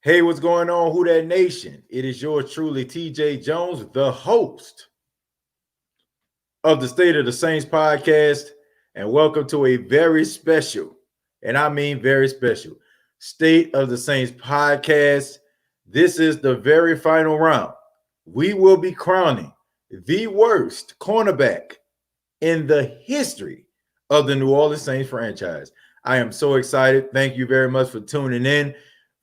Hey, what's going on, Who That Nation? It is yours truly, TJ Jones, the host of the State of the Saints podcast, and welcome to a very special, and I mean very special, State of the Saints podcast. This is the very final round. We will be crowning the worst cornerback in the history of the New Orleans Saints franchise. I am so excited. Thank you very much for tuning in.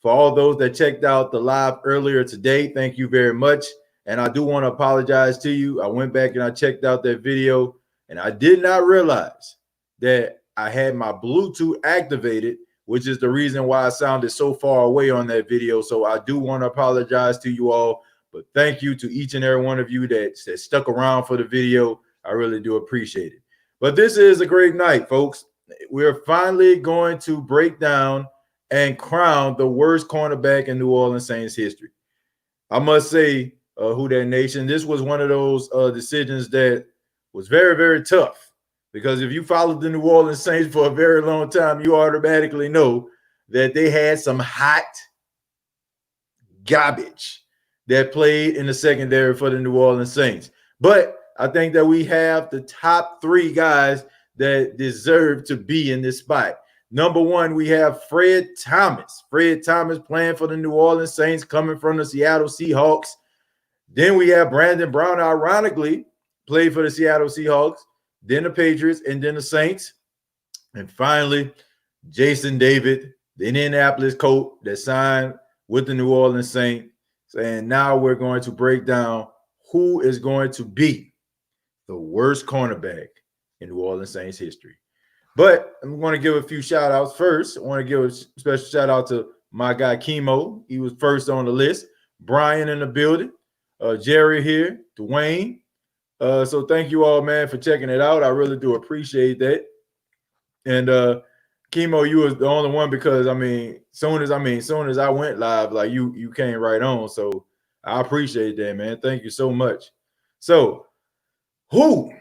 For all those that checked out the live earlier today, thank you very much. And I do want to apologize to you. I went back and I checked out that video, and I did not realize that I had my Bluetooth activated, which is the reason why I sounded so far away on that video. So I do want to apologize to you all. But thank you to each and every one of you that stuck around for the video. I really do appreciate it. But this is a great night, folks. We're finally going to break down and crown the worst cornerback in New Orleans Saints history. I must say, Who That Nation, this was one of those decisions that was very, very tough, because if you followed the New Orleans Saints for a very long time, you automatically know that they had some hot garbage that played in the secondary for the New Orleans Saints. But I think that we have the top three guys that deserve to be in this spot. Number one, we have Fred Thomas. Fred Thomas playing for the New Orleans Saints, coming from the Seattle Seahawks. Then we have Brandon Brown, ironically, played for the Seattle Seahawks, then the Patriots, and then the Saints. And finally, Jason David, the Indianapolis Colt that signed with the New Orleans Saints. And now we're going to break down who is going to be the worst cornerback in New Orleans Saints history. But I'm going to give a few shout outs first. I want to give a special shout out to my guy Chemo. He was first on the list. Brian in the building. Jerry here. Dwayne. So thank you all, man, for checking it out. I really do appreciate that. And Chemo, you was the only one, because soon as I went live, like you came right on. So I appreciate that, man. Thank you so much. So who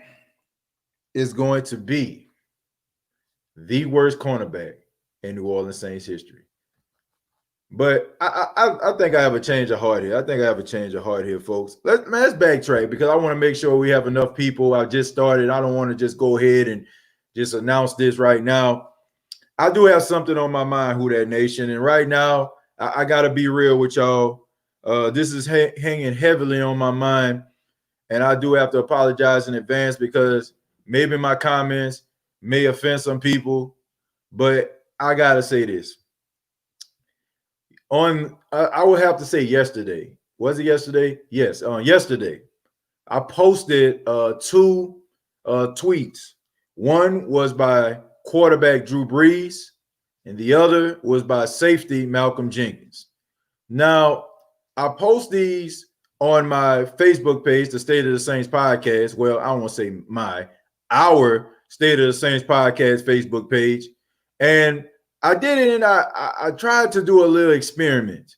is going to be the worst cornerback in New Orleans Saints history? But I think I have a change of heart here. Folks. Let's backtrack, because I want to make sure we have enough people. I just started. I don't want to just go ahead and just announce this right now. I do have something on my mind, Who That Nation. And right now, I got to be real with y'all. This is hanging heavily on my mind. And I do have to apologize in advance, because maybe my comments may offend some people, but I gotta say this. I would have to say yesterday. Was it yesterday? Yes, yesterday. I posted two tweets. One was by quarterback Drew Brees, and the other was by safety Malcolm Jenkins. Now, I post these on my Facebook page, the State of the Saints podcast. Well, I don't want to say our State of the Saints podcast Facebook page. And I did it, and I tried to do a little experiment.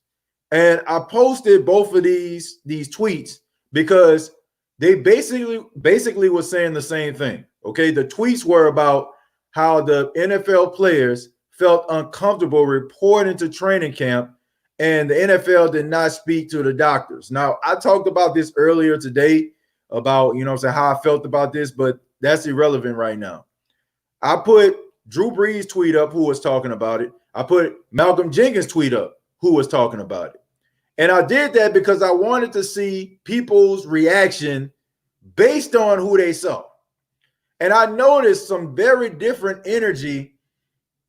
And I posted both of these tweets because they basically were saying the same thing. Okay, the tweets were about how the NFL players felt uncomfortable reporting to training camp, and the NFL did not speak to the doctors. Now, I talked about this earlier today about, how I felt about this, but that's irrelevant right now. I put Drew Brees' tweet up, who was talking about it. I put Malcolm Jenkins' tweet up, who was talking about it. And I did that because I wanted to see people's reaction based on who they saw. And I noticed some very different energy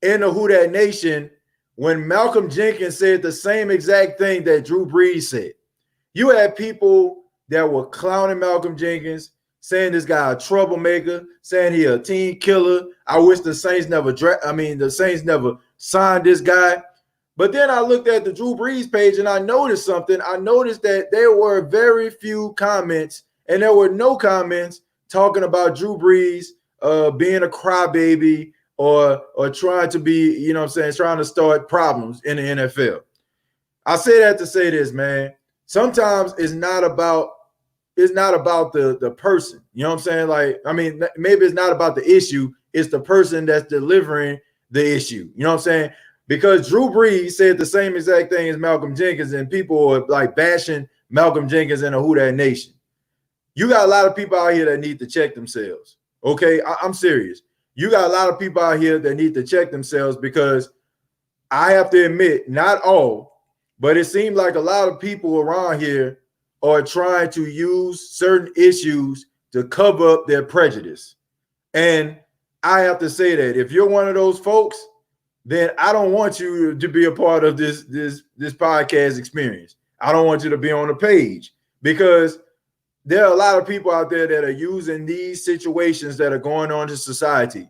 in the Who That Nation when Malcolm Jenkins said the same exact thing that Drew Brees said. You had people that were clowning Malcolm Jenkins, saying this guy a troublemaker, saying he a team killer. I wish the Saints never signed this guy. But then I looked at the Drew Brees page and I noticed something. I noticed that there were very few comments, and there were no comments talking about Drew Brees being a crybaby or trying to be, trying to start problems in the NFL. I say that to say this, man. Sometimes it's not about the person. You know what I'm saying? Maybe it's not about the issue. It's the person that's delivering the issue. You know what I'm saying? because Drew Brees said the same exact thing as Malcolm Jenkins, and people are like bashing Malcolm Jenkins in a Who Dat Nation. You got a lot of people out here that need to check themselves. Okay, I'm serious. You got a lot of people out here that need to check themselves, because I have to admit, not all, but it seems like a lot of people around here are trying to use certain issues to cover up their prejudice. And I have to say that if you're one of those folks, then I don't want you to be a part of this podcast experience. I don't want you to be on the page, because there are a lot of people out there that are using these situations that are going on in society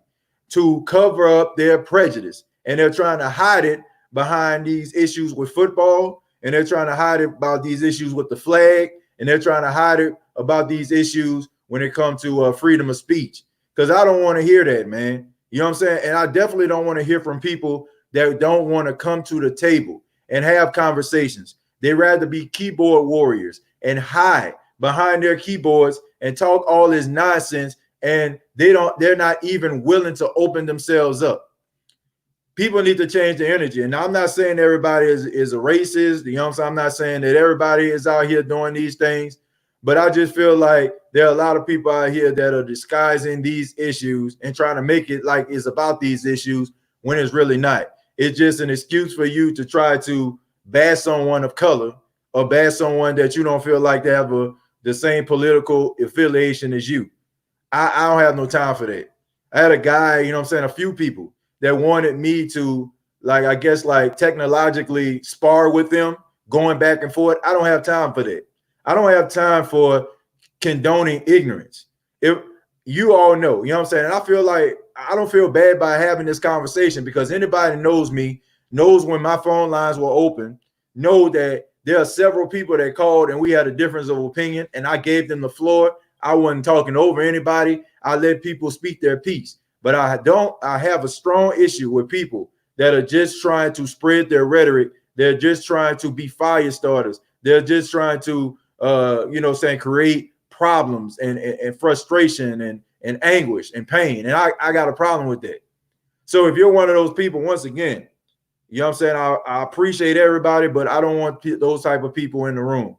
to cover up their prejudice. And they're trying to hide it behind these issues with football. And they're trying to hide it about these issues with the flag. And they're trying to hide it about these issues when it comes to freedom of speech. Because I don't want to hear that, man. You know what I'm saying? And I definitely don't want to hear from people that don't want to come to the table and have conversations. They rather be keyboard warriors and hide behind their keyboards and talk all this nonsense, and they're not even willing to open themselves up. People need to change their energy. And I'm not saying everybody is a racist. You know what I'm saying? I'm not saying that everybody is out here doing these things, but I just feel like there are a lot of people out here that are disguising these issues and trying to make it like it's about these issues when it's really not. It's just an excuse for you to try to bash someone of color or bash someone that you don't feel like they have the same political affiliation as you. I don't have no time for that. I had a guy, you know what I'm saying, a few people that wanted me to, like, I guess, like, technologically spar with them, going back and forth. I don't have time for that. I don't have time for condoning ignorance. If you all know, you know what I'm saying? And I feel like I don't feel bad by having this conversation, because anybody knows me, knows when my phone lines were open, know that there are several people that called and we had a difference of opinion, and I gave them the floor. I wasn't talking over anybody. I let people speak their piece. But I have a strong issue with people that are just trying to spread their rhetoric. They're just trying to be fire starters. They're just trying to, create problems and frustration and anguish and pain. And I got a problem with that. So if you're one of those people, once again, you know what I'm saying, I appreciate everybody, but I don't want those type of people in the room,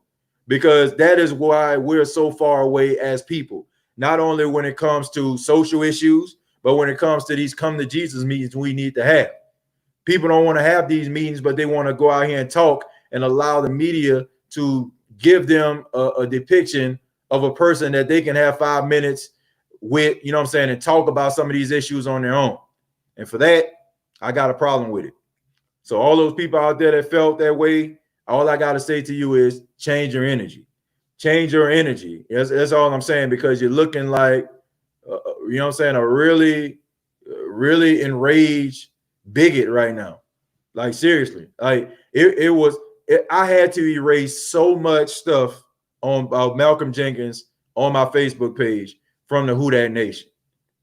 because that is why we're so far away as people, not only when it comes to social issues, but when it comes to these come to Jesus meetings we need to have. People don't want to have these meetings, but they want to go out here and talk and allow the media to give them a depiction of a person that they can have 5 minutes with, you know what I'm saying, and talk about some of these issues on their own. And for that, I got a problem with it. So all those people out there that felt that way, all I got to say to you is change your energy. Change your energy. That's all I'm saying, because you're looking like, you know what I'm saying, a really, really enraged bigot right now. Like, seriously. Like, I had to erase so much stuff about Malcolm Jenkins on my Facebook page from the Who Dat Nation.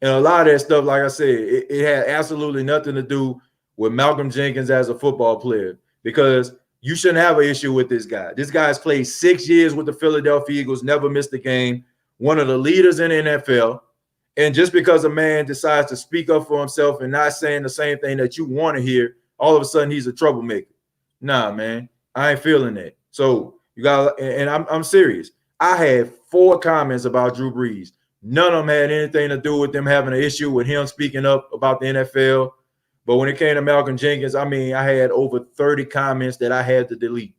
And a lot of that stuff, like I said, it had absolutely nothing to do with Malcolm Jenkins as a football player, because you shouldn't have an issue with this guy. This guy's played 6 years with the Philadelphia Eagles, never missed a game, one of the leaders in the NFL. And just because a man decides to speak up for himself and not saying the same thing that you want to hear, all of a sudden he's a troublemaker. Nah, man, I ain't feeling that. So you got, and I'm serious. I had 4 comments about Drew Brees. None of them had anything to do with them having an issue with him speaking up about the NFL. But when it came to Malcolm Jenkins, I mean, I had over 30 comments that I had to delete.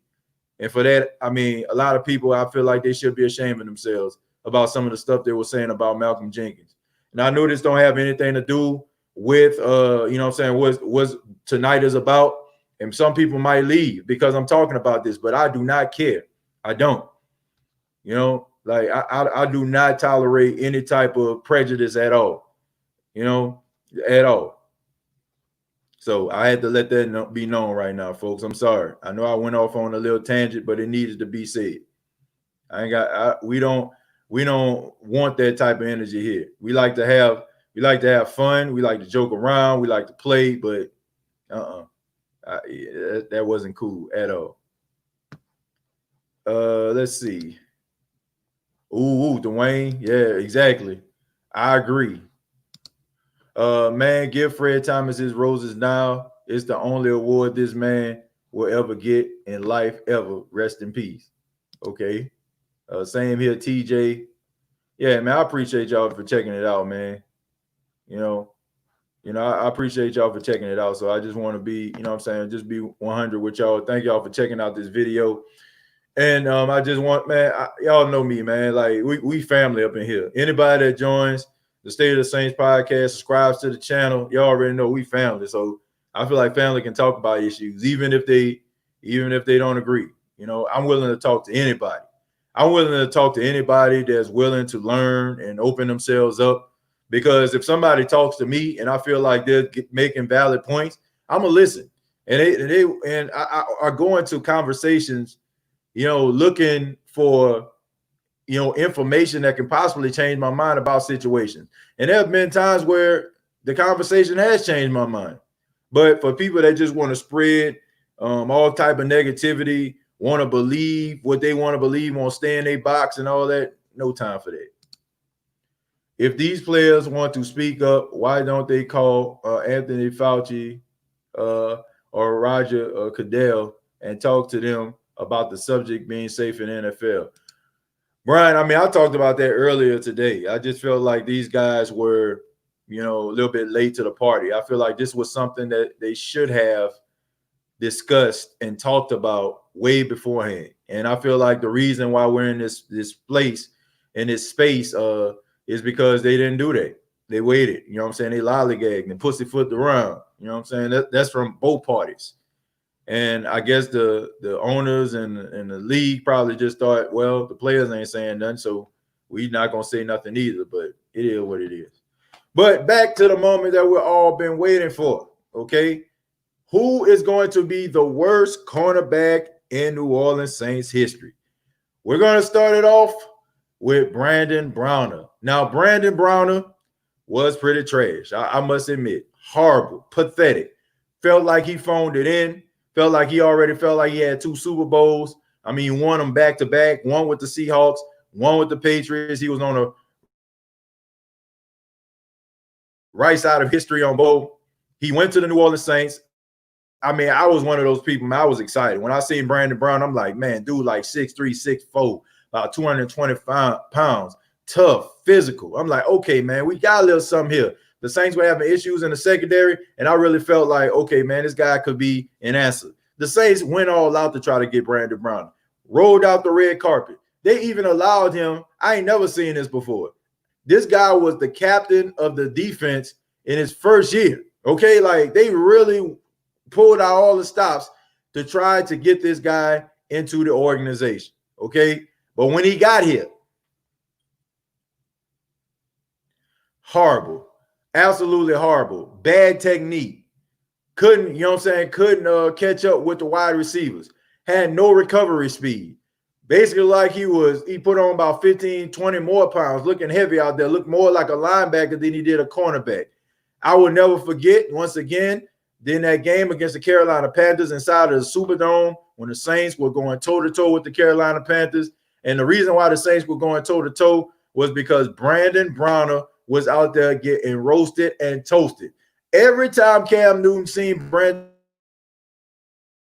And for that, I mean, a lot of people, I feel like they should be ashamed of themselves about some of the stuff they were saying about Malcolm Jenkins. And I know this don't have anything to do with, you know what I'm saying, what tonight is about. And some people might leave because I'm talking about this, but I do not care. I don't. You know, like I do not tolerate any type of prejudice at all, you know, at all. So I had to let that be known right now, folks. I'm sorry. I know I went off on a little tangent, but it needed to be said. We don't want that type of energy here. We like to have fun. We like to joke around. We like to play, but that wasn't cool at all. Let's see. Ooh, Dwayne. Yeah, exactly. I agree. Man, give Fred Thomas his roses now. It's the only award this man will ever get in life ever. Rest in peace. Okay. Same here, TJ. Yeah, man, I appreciate y'all for checking it out, man. You know, I appreciate y'all for checking it out. So I just want to be, you know what I'm saying, just be 100 with y'all. Thank y'all for checking out this video. And I just want, man, y'all know me, man. Like we family up in here. Anybody that joins the State of the Saints podcast, subscribes to the channel, y'all already know we family. So I feel like family can talk about issues, even if they don't agree. You know, I'm willing to talk to anybody. I'm willing to talk to anybody that's willing to learn and open themselves up. Because if somebody talks to me and I feel like they're making valid points, I'm gonna listen. And I go into conversations, you know, looking for, you know, information that can possibly change my mind about situations. And there have been times where the conversation has changed my mind. But for people that just want to spread all type of negativity, want to believe what they want to believe, want to stay in their box and all that, no time for that. If these players want to speak up, why don't they call Anthony Fauci or Roger Goodell and talk to them about the subject being safe in the NFL? Brian, I mean, I talked about that earlier today. I just felt like these guys were, you know, a little bit late to the party. I feel like this was something that they should have discussed and talked about way beforehand. And I feel like the reason why we're in this place, in this space, is because they didn't do that. They waited. You know what I'm saying? They lollygagged and pussyfooted around. You know what I'm saying? That's from both parties. And I guess the owners and the league probably just thought, well, the players ain't saying nothing, so we're not going to say nothing either. But it is what it is. But back to the moment that we've all been waiting for, okay? Who is going to be the worst cornerback in New Orleans Saints history? We're going to start it off with Brandon Browner. Now, Brandon Browner was pretty trash. I must admit. Horrible, pathetic. Felt like he phoned it in. Felt like he already felt like he had 2 Super Bowls. I mean, he won them back-to-back, one with the Seahawks, one with the Patriots. He was on the right side of history on both. He went to the New Orleans Saints. I mean, I was one of those people, man. I was excited. When I seen Brandon Brown, I'm like, man, dude, like 6'3", 6'4", about 225 pounds, tough, physical. I'm like, okay, man, we got a little something here. The Saints were having issues in the secondary, and I really felt like, okay, man, this guy could be an answer. The Saints went all out to try to get Brandon Brown, rolled out the red carpet. They even allowed him. I ain't never seen this before. This guy was the captain of the defense in his first year, okay? Like, they really pulled out all the stops to try to get this guy into the organization, okay? But when he got here, horrible. Absolutely horrible. Bad technique. Couldn't, you know what I'm saying, couldn't catch up with the wide receivers. Had no recovery speed. Basically like he put on about 15, 20 more pounds, looking heavy out there, looked more like a linebacker than he did a cornerback. I will never forget, once again, then that game against the Carolina Panthers inside of the Superdome when the Saints were going toe-to-toe with the Carolina Panthers. And the reason why the Saints were going toe-to-toe was because Brandon Browner was out there getting roasted and toasted. Every time Cam Newton seen Brandon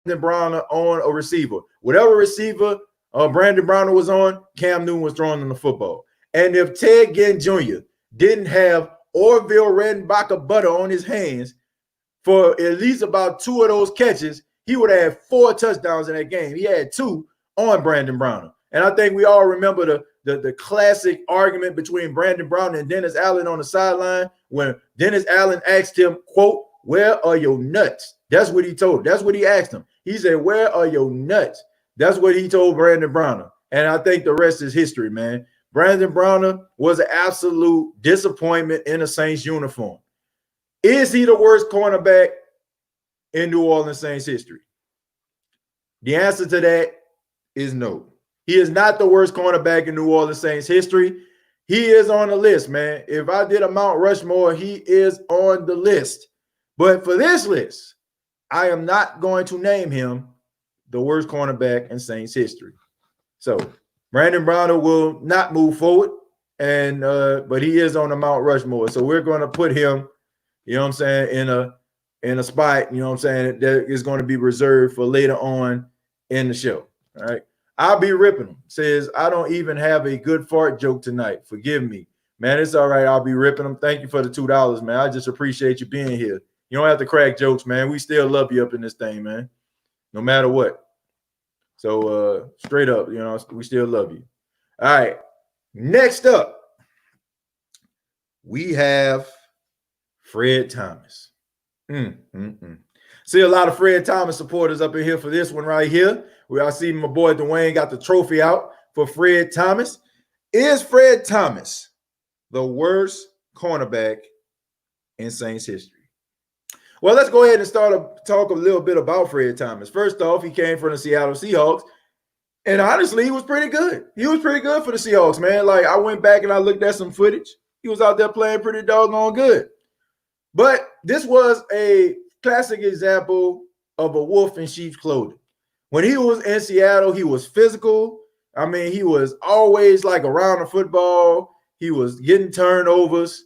Browner on a receiver, whatever receiver Brandon Browner was on, Cam Newton was throwing in the football. And if Ted Ginn Jr. didn't have Orville Redenbacher butter on his hands for at least about 2 of those catches, he would have had 4 touchdowns in that game. He had 2 on Brandon Browner. And I think we all remember the classic argument between Brandon Brown and Dennis Allen on the sideline when Dennis Allen asked him, quote, "Where are your nuts?" That's what he told him. That's what he asked him. He said, "Where are your nuts?" That's what he told Brandon Browner. And I think the rest is history, man. Brandon Browner was an absolute disappointment in a Saints uniform. Is he the worst cornerback in New Orleans Saints history? The answer to that is no. He is not the worst cornerback in New Orleans Saints history. He is on the list, man. If I did a Mount Rushmore, he is on the list. But for this list, I am not going to name him the worst cornerback in Saints history. So Brandon Browner will not move forward, but he is on the Mount Rushmore. So we're going to put him, you know what I'm saying, in a in a spot, you know what I'm saying, that is going to be reserved for later on in the show. All right. I'll be ripping them. Says, I don't even have a good fart joke tonight. Forgive me. Man, it's all right. I'll be ripping them. Thank you for the $2, man. I just appreciate you being here. You don't have to crack jokes, man. We still love you up in this thing, man. No matter what. So straight up, you know, we still love you. All right. Next up, we have Fred Thomas. See a lot of Fred Thomas supporters up in here for this one right here. Where I see my boy Dwayne got the trophy out for Fred Thomas. Is Fred Thomas the worst cornerback in Saints history? Well, let's go ahead and talk a little bit about Fred Thomas. First off, he came from the Seattle Seahawks. And honestly, he was pretty good. He was pretty good for the Seahawks, man. Like, I went back and I looked at some footage. He was out there playing pretty doggone good. But this was a classic example of a wolf in sheep's clothing. When he was in Seattle, he was physical. I mean, he was always like around the football. He was getting turnovers.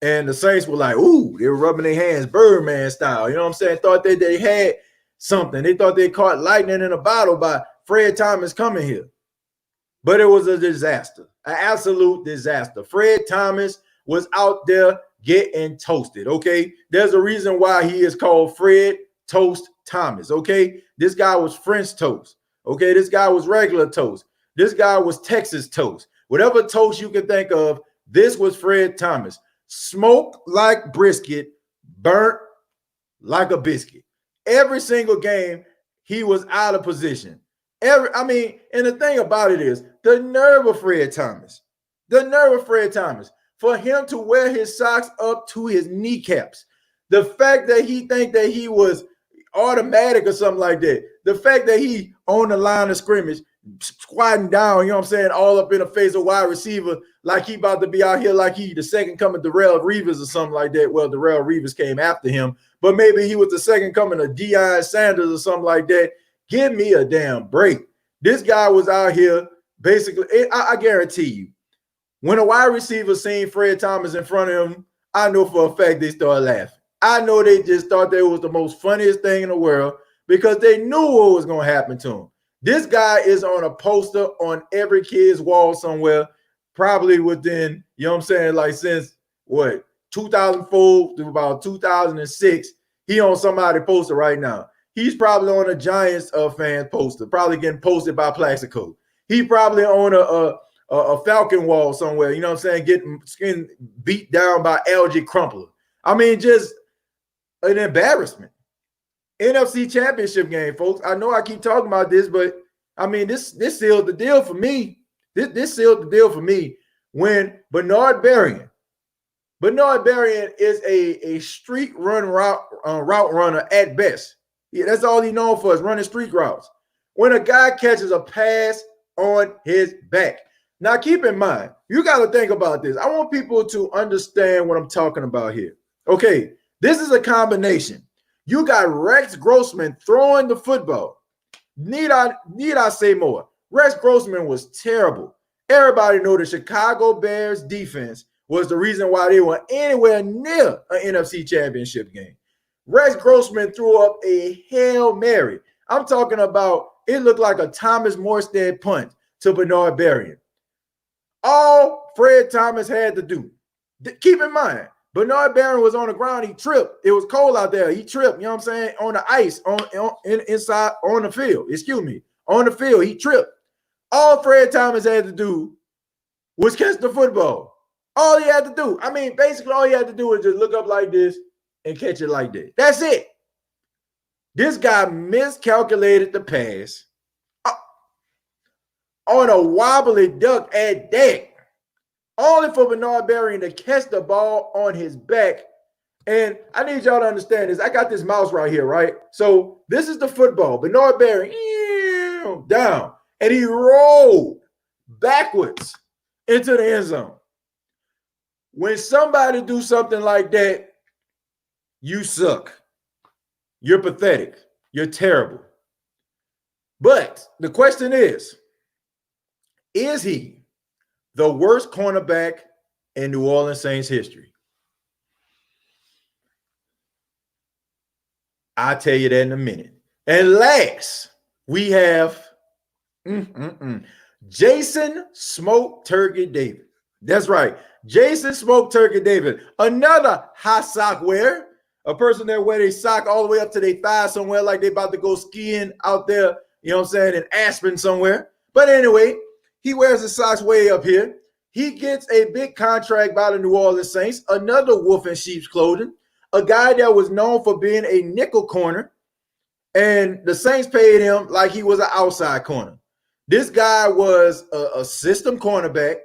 And the Saints were like, ooh, they were rubbing their hands Birdman style. You know what I'm saying? Thought that they had something. They thought they caught lightning in a bottle by Fred Thomas coming here. But it was a disaster, an absolute disaster. Fred Thomas was out there getting toasted, okay? There's a reason why he is called Fred Toast Thomas, okay? This guy was French toast, okay? This guy was regular toast. This guy was Texas toast. Whatever toast you can think of, this was Fred Thomas. Smoked like brisket, burnt like a biscuit. Every single game, he was out of position. And the thing about it is, the nerve of Fred Thomas, for him to wear his socks up to his kneecaps, the fact that he think that he was automatic or something like that, the fact that he on the line of scrimmage, squatting down, you know what I'm saying, all up in the face of wide receiver, like he about to be out here like he the second coming of Darrelle Revis or something like that. Well, Darrelle Revis came after him, but maybe he was the second coming of Deion Sanders or something like that. Give me a damn break. This guy was out here basically, I guarantee you, when a wide receiver seen Fred Thomas in front of him, I know for a fact they started laughing. I know they just thought that was the most funniest thing in the world because they knew what was going to happen to him. This guy is on a poster on every kid's wall somewhere, probably within, you know what I'm saying, like since what, 2004 to about 2006, he on somebody's poster right now. He's probably on a Giants fan poster, probably getting posted by Plaxico. He probably on a Falcon wall somewhere, you know what I'm saying, getting skin beat down by LG Crumpler. I mean, just an embarrassment. NFC Championship game, folks. I know I keep talking about this, but I mean, this sealed the deal for me. This sealed the deal for me when Bernard Berrien is a street route runner at best. Yeah, that's all he's known for is running street routes. When a guy catches a pass on his back. Now, keep in mind, you got to think about this. I want people to understand what I'm talking about here. Okay, this is a combination. You got Rex Grossman throwing the football. Need I say more? Rex Grossman was terrible. Everybody know the Chicago Bears defense was the reason why they were anywhere near an NFC Championship game. Rex Grossman threw up a Hail Mary. I'm talking about it looked like a Thomas Morstead punt to Bernard Berrien. All Fred Thomas had to do, keep in mind, Bernard Berrien was on the ground. He tripped. It was cold out there. He tripped, you know what I'm saying, on the ice, inside on the field. Excuse me, on the field. He tripped. All Fred Thomas had to do was catch the football. All he had to do. I mean, basically all he had to do was just look up like this and catch it like that. That's it. This guy miscalculated the pass on a wobbly duck at that. Only for Bernard Berrien to catch the ball on his back. And I need y'all to understand this. I got this mouse right here, right? So this is the football. Bernard Berrien down. And he rolled backwards into the end zone. When somebody do something like that, you suck. You're pathetic. You're terrible. But the question is he the worst cornerback in New Orleans Saints history? I'll tell you that in a minute. And last, we have Jason Smoke Turkey David. That's right. Jason Smoke Turkey David, another high sock wearer, a person that wear their sock all the way up to their thigh somewhere, like they about to go skiing out there, you know what I'm saying, in Aspen somewhere. But anyway, he wears his socks way up here. He gets a big contract by the New Orleans Saints, another wolf in sheep's clothing, a guy that was known for being a nickel corner, and the Saints paid him like he was an outside corner. This guy was a system cornerback.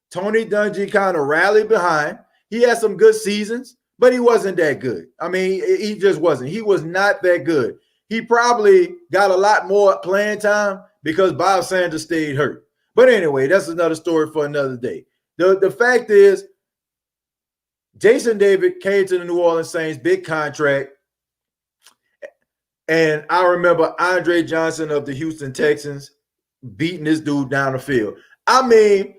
Tony Dungy kind of rallied behind. He had some good seasons, but he wasn't that good. I mean, he just wasn't. He was not that good. He probably got a lot more playing time because Bob Sanders stayed hurt. But anyway, that's another story for another day. The fact is, Jason David came to the New Orleans Saints, big contract. And I remember Andre Johnson of the Houston Texans beating this dude down the field. I mean,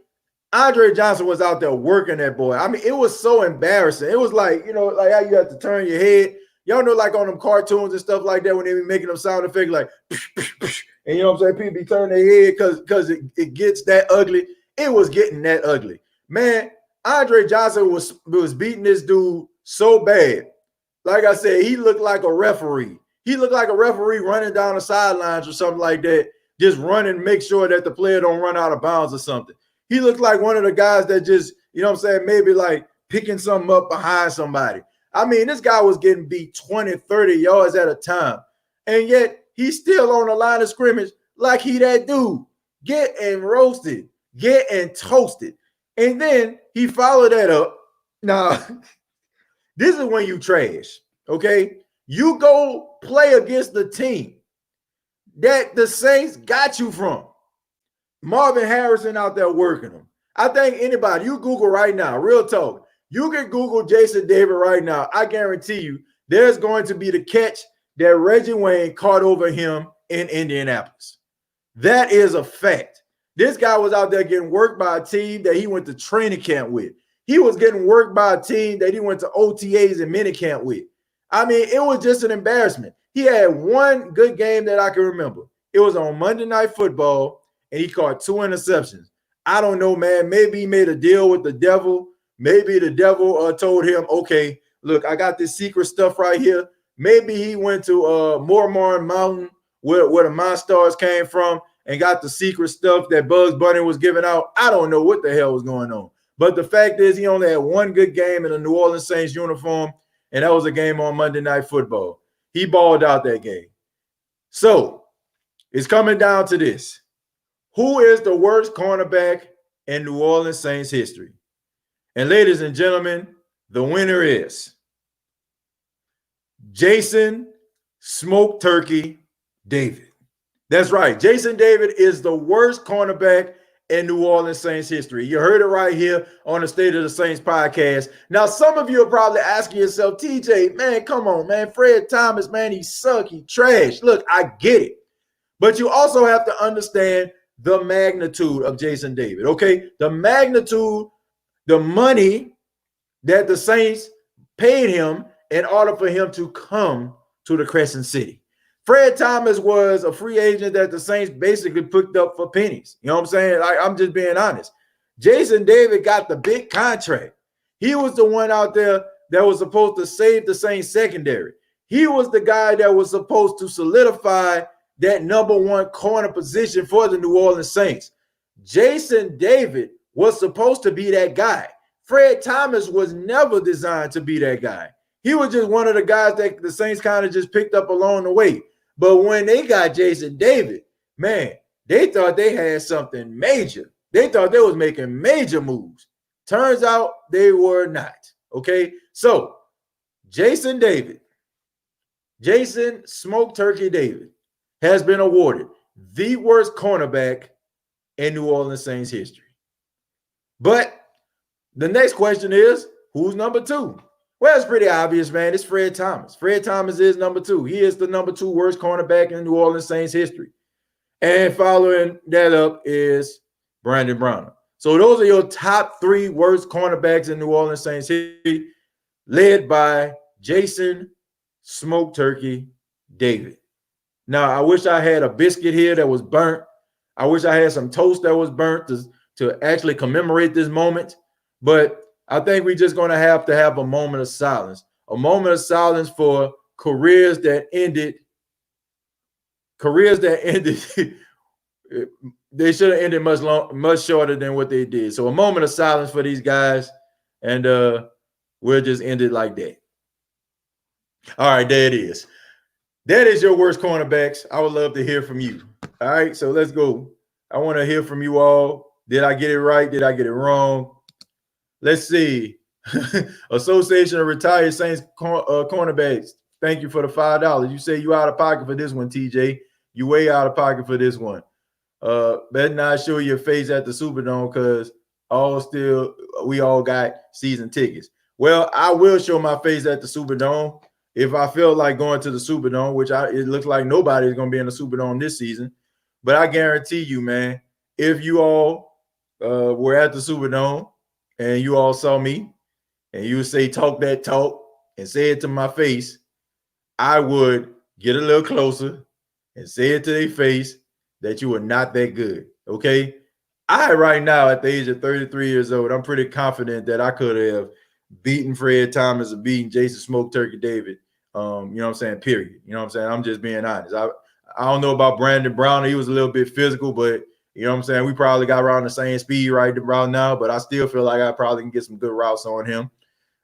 Andre Johnson was out there working that boy. I mean, it was so embarrassing. It was like, you know, like how you have to turn your head. Y'all know, like on them cartoons and stuff like that, when they be making them sound effects like, and you know what I'm saying? People be turning their head because it gets that ugly. It was getting that ugly. Man, Andre Johnson was beating this dude so bad. Like I said, he looked like a referee. He looked like a referee running down the sidelines or something like that, just running, make sure that the player don't run out of bounds or something. He looked like one of the guys that just, you know what I'm saying, maybe like picking something up behind somebody. I mean, this guy was getting beat 20, 30 yards at a time. And yet he's still on the line of scrimmage like he that dude. Getting roasted, getting toasted. And then he followed that up. Now, this is when you trash, okay? You go play against the team that the Saints got you from. Marvin Harrison out there working them. I think anybody, you Google right now, real talk, you can Google Jason David right now. I guarantee you there's going to be the catch that Reggie Wayne caught over him in Indianapolis. That is a fact. This guy was out there getting worked by a team that he went to training camp with. He was getting worked by a team that he went to OTAs and minicamp with. I mean, it was just an embarrassment. He had one good game that I can remember. It was on Monday Night Football, and he caught 2 interceptions. I don't know, man. Maybe he made a deal with the devil. Maybe the devil told him, okay, look, I got this secret stuff right here. Maybe he went to Mormon Mountain where the Monstars came from and got the secret stuff that Bugs Bunny was giving out. I don't know what the hell was going on. But the fact is he only had one good game in a New Orleans Saints uniform, and that was a game on Monday Night Football. He balled out that game. So it's coming down to this. Who is the worst cornerback in New Orleans Saints history? And ladies and gentlemen, the winner is Jason Smoke Turkey David. That's right. Jason David is the worst cornerback in New Orleans Saints history. You heard it right here on the State of the Saints podcast. Now, some of you are probably asking yourself, TJ, man, come on, man. Fred Thomas, man, he suck, he trash. Look, I get it. But you also have to understand the magnitude of Jason David, okay? The magnitude, the money that the Saints paid him in order for him to come to the Crescent City. Fred Thomas was a free agent that the Saints basically picked up for pennies. You know what I'm saying? Like, I'm just being honest. Jason David got the big contract. He was the one out there that was supposed to save the Saints secondary. He was the guy that was supposed to solidify that number one corner position for the New Orleans Saints. Jason David was supposed to be that guy. Fred Thomas was never designed to be that guy. He was just one of the guys that the Saints kind of just picked up along the way. But when they got Jason David, man, they thought they had something major. They thought they was making major moves. Turns out they were not. Okay, so Jason David, Jason Smoke Turkey David, has been awarded the worst cornerback in New Orleans Saints history. But the next question is, who's number two? Well, it's pretty obvious, man. It's Fred Thomas. Fred Thomas is number two. He is the number two worst cornerback in New Orleans Saints history. And following that up is Brandon Browner. So those are your top three worst cornerbacks in New Orleans Saints history, led by Jason Smoked Turkey David. Now, I wish I had a biscuit here that was burnt. I wish I had some toast that was burnt to actually commemorate this moment. But I think we're just going to have a moment of silence. A moment of silence for careers that ended. Careers that ended. They should have ended much shorter than what they did. So a moment of silence for these guys, and we'll just end it like that. All right, there it is. That is your worst cornerbacks. I would love to hear from you. All right, so let's go. I want to hear from you all. Did I get it right? Did I get it wrong? Let's see. Association of Retired Saints cornerbacks. Thank you for the $5. You say you out of pocket for this one, TJ. You way out of pocket for this one. Better not show your face at the Superdome because we all got season tickets. Well, I will show my face at the Superdome if I feel like going to the Superdome, which it looks like nobody's going to be in the Superdome this season. But I guarantee you, man, if you all were at the Superdome and you all saw me and you would say, talk that talk and say it to my face, I would get a little closer and say it to their face that you are not that good, okay? Right now, at the age of 33 years old, I'm pretty confident that I could have beaten Fred Thomas or beaten Jason Smoke Turkey David. You know what I'm saying? Period. You know what I'm saying? I'm just being honest. I don't know about Brandon Brown. He was a little bit physical, but you know what I'm saying? We probably got around the same speed right now, but I still feel like I probably can get some good routes on him.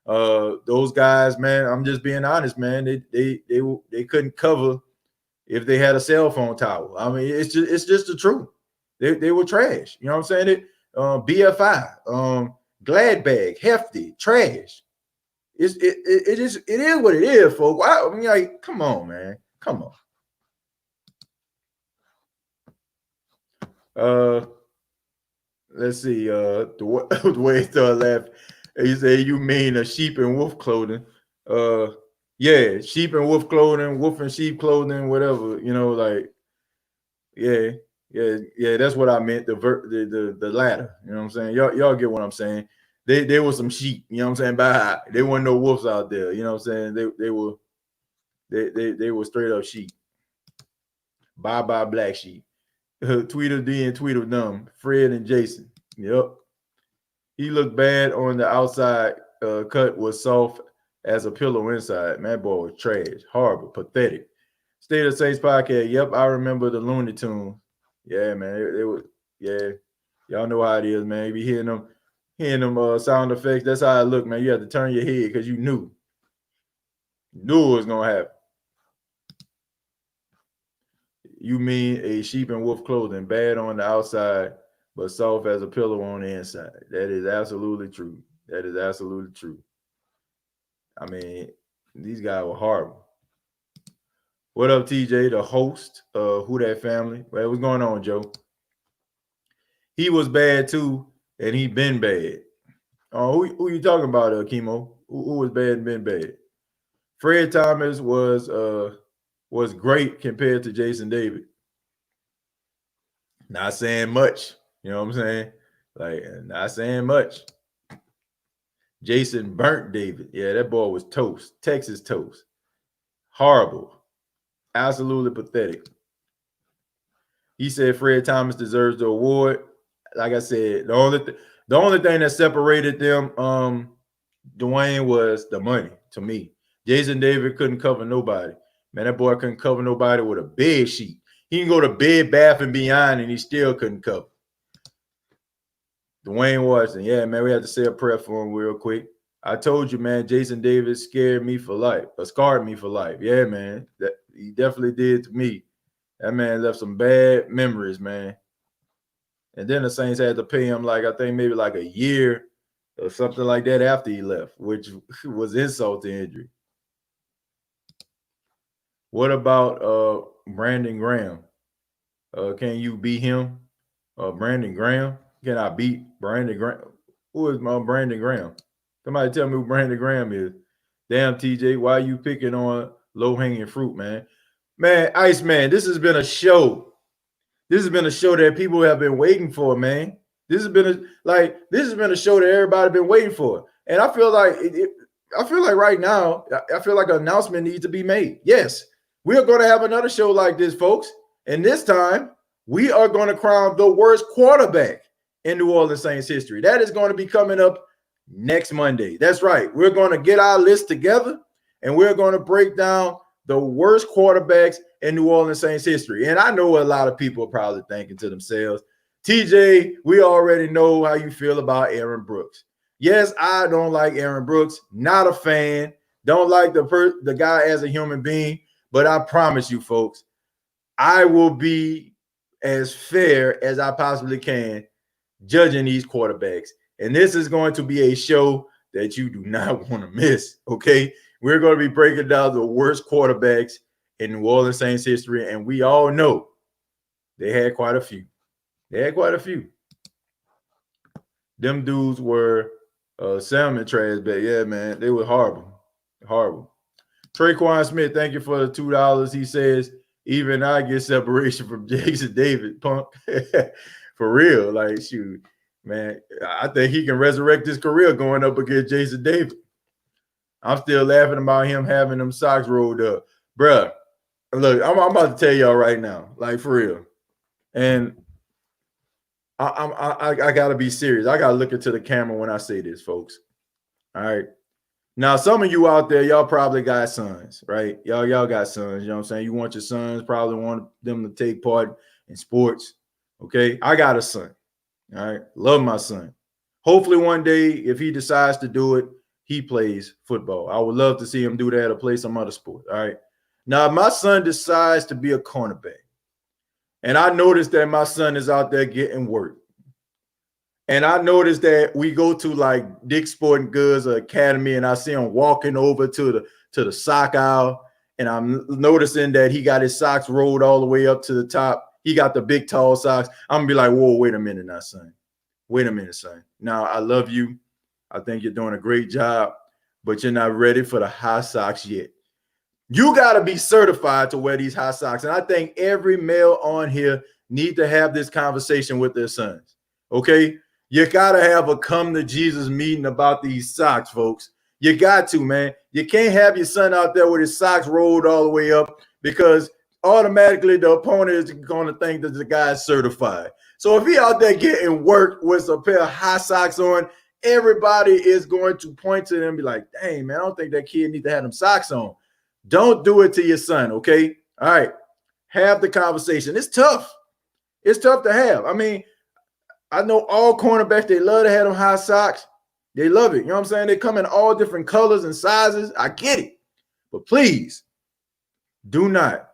Those guys, man, I'm just being honest, man. They couldn't cover if they had a cell phone tower. I mean, it's just the truth. They were trash. You know what I'm saying? BFI, Gladbag, Hefty, trash. It is what it is, folks. I mean, like, come on, man. Come on. Let's see. The way he started laughing. He said, "You mean a sheep and wolf clothing?" Yeah, sheep and wolf clothing, wolf and sheep clothing, whatever. You know, like, yeah. That's what I meant. The latter. You know what I'm saying? Y'all get what I'm saying? They were some sheep. You know what I'm saying? Bye. They weren't no wolves out there. You know what I'm saying? They were straight up sheep. Bye black sheep. Tweedledee and Tweedledum. Fred and Jason. Yep. He looked bad on the outside. Cut was soft as a pillow inside. Man, boy was trash. Horrible. Pathetic. State of Saints podcast. Yep, I remember the Looney Tunes. Yeah, man. They were, yeah. Y'all know how it is, man. You be hearing them sound effects. That's how it looked, man. You had to turn your head because you knew. You knew it was gonna happen. You mean a sheep and wolf clothing, bad on the outside, but soft as a pillow on the inside. That is absolutely true. That is absolutely true. I mean, these guys were horrible. What up, TJ, the host of Who That Family? Well, what's going on, Joe? He was bad too, and he been bad. Oh, who you talking about, Chemo? Who was bad and been bad? Fred Thomas was great compared to Jason David. Not saying much. You know what I'm saying? Like, not saying much. Jason burnt David. Yeah, that boy was toast. Texas toast. Horrible. Absolutely pathetic. He said Fred Thomas deserves the award. Like I said, the only thing that separated them, Dwayne, was the money to me. Jason David couldn't cover nobody. Man, that boy couldn't cover nobody with a bed sheet. He can go to Bed Bath and Beyond, and he still couldn't cover. Dwayne Washington, yeah, man, we had to say a prayer for him real quick. I told you, man, Jason Davis scared me for life, or scarred me for life. Yeah, man, that he definitely did to me. That man left some bad memories, man. And then the Saints had to pay him, like, I think maybe like a year or something like that after he left, which was insult to injury. What about Brandon Graham? Can you beat him? Brandon Graham? Can I beat Brandon Graham? Who is my Brandon Graham? Somebody tell me who Brandon Graham is. Damn, TJ, why are you picking on low-hanging fruit, man? Man, Iceman, this has been a show. This has been a show that people have been waiting for, man. This has been a show that everybody been waiting for. And I feel like I feel like right now, I feel like an announcement needs to be made. Yes, we are going to have another show like this, folks. And this time, we are going to crown the worst quarterback in New Orleans Saints history. That is going to be coming up next Monday. That's right. We're going to get our list together and we're going to break down the worst quarterbacks in New Orleans Saints history. And I know a lot of people are probably thinking to themselves, TJ, we already know how you feel about Aaron Brooks. Yes, I don't like Aaron Brooks. Not a fan. Don't like the guy as a human being. But I promise you, folks, I will be as fair as I possibly can judging these quarterbacks. And this is going to be a show that you do not want to miss, okay? We're going to be breaking down the worst quarterbacks in New Orleans Saints history, and we all know they had quite a few. They had quite a few. Them dudes were salmon trash, but yeah, man, they were horrible. Horrible. Traquan Smith, thank you for the $2. He says, even I get separation from Jason David, punk. For real. Like, shoot, man, I think he can resurrect his career going up against Jason David. I'm still laughing about him having them socks rolled up. Bruh, look, I'm about to tell y'all right now, like, for real. And I got to be serious. I got to look into the camera when I say this, folks. All right. Now, some of you out there, y'all probably got sons, right? Y'all got sons. You know what I'm saying? You want your sons, probably want them to take part in sports. Okay. I got a son. All right. Love my son. Hopefully one day, if he decides to do it, he plays football. I would love to see him do that or play some other sport. All right. Now, if my son decides to be a cornerback, and I noticed that my son is out there getting work. And I noticed that we go to like Dick's Sporting Goods or Academy, and I see him walking over to the sock aisle, and I'm noticing that he got his socks rolled all the way up to the top. He got the big tall socks. I'm gonna be like, whoa, wait a minute now, son. Wait a minute, son. Now, I love you. I think you're doing a great job, but you're not ready for the high socks yet. You got to be certified to wear these high socks. And I think every male on here need to have this conversation with their sons. Okay? You got to have a come to Jesus meeting about these socks, folks. You got to, man. You can't have your son out there with his socks rolled all the way up because automatically the opponent is going to think that the guy's certified. So if he out there getting work with a pair of high socks on, everybody is going to point to them and be like, dang, man, I don't think that kid needs to have them socks on. Don't do it to your son, okay? All right. Have the conversation. It's tough. It's tough to have. I mean, I know all cornerbacks, they love to have them high socks. They love it. You know what I'm saying? They come in all different colors and sizes. I get it. But please, do not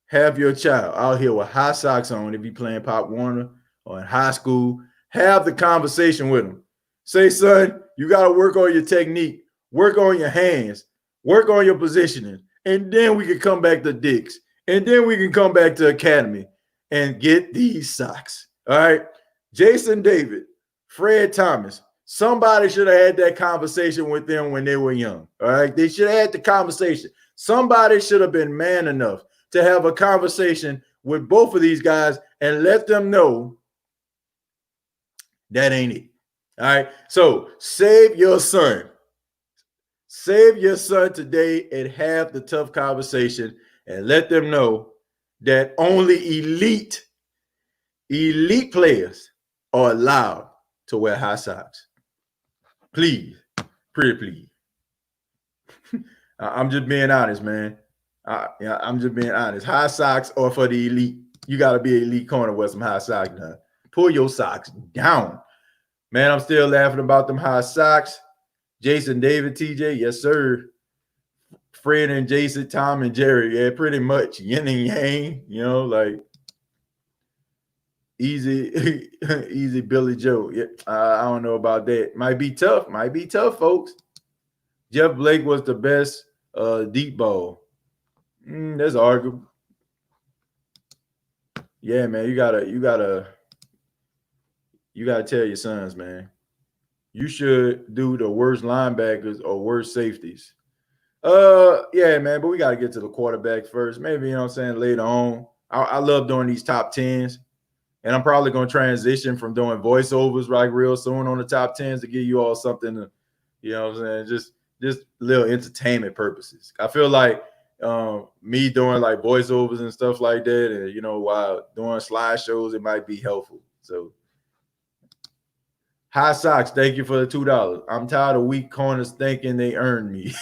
have your child out here with high socks on if you're playing Pop Warner or in high school. Have the conversation with them. Say, son, you got to work on your technique. Work on your hands. Work on your positioning, and then we can come back to Dick's, and then we can come back to Academy and get these socks. All right. Jason David, Fred Thomas, somebody should have had that conversation with them when they were young. All right. They should have had the conversation. Somebody should have been man enough to have a conversation with both of these guys and let them know that ain't it. All right. So save your son. Save your son today and have the tough conversation and let them know that only elite players are allowed to wear high socks. Please, pretty please. I'm just being honest, man. I'm just being honest. High socks are for the elite. You got to be an elite corner with some high socks now. Pull your socks down. Man, I'm still laughing about them high socks. Jason David, TJ, yes, sir. Fred and Jason, Tom and Jerry, yeah, pretty much yin and yang, you know, like easy, easy Billy Joe. Yeah, I don't know about that. Might be tough, folks. Jeff Blake was the best deep ball. That's arguable. Yeah, man, you gotta tell your sons, man. You should do the worst linebackers or worst safeties. Yeah, man, but we got to get to the quarterback first. Maybe, you know what I'm saying, later on. I love doing these top 10s, and I'm probably going to transition from doing voiceovers like real soon on the top 10s to give you all something to, you know what I'm saying, just little entertainment purposes. I feel like me doing like voiceovers and stuff like that, and while doing slideshows, it might be helpful. So, High Socks, thank you for the $2. I'm tired of weak corners thinking they earned me.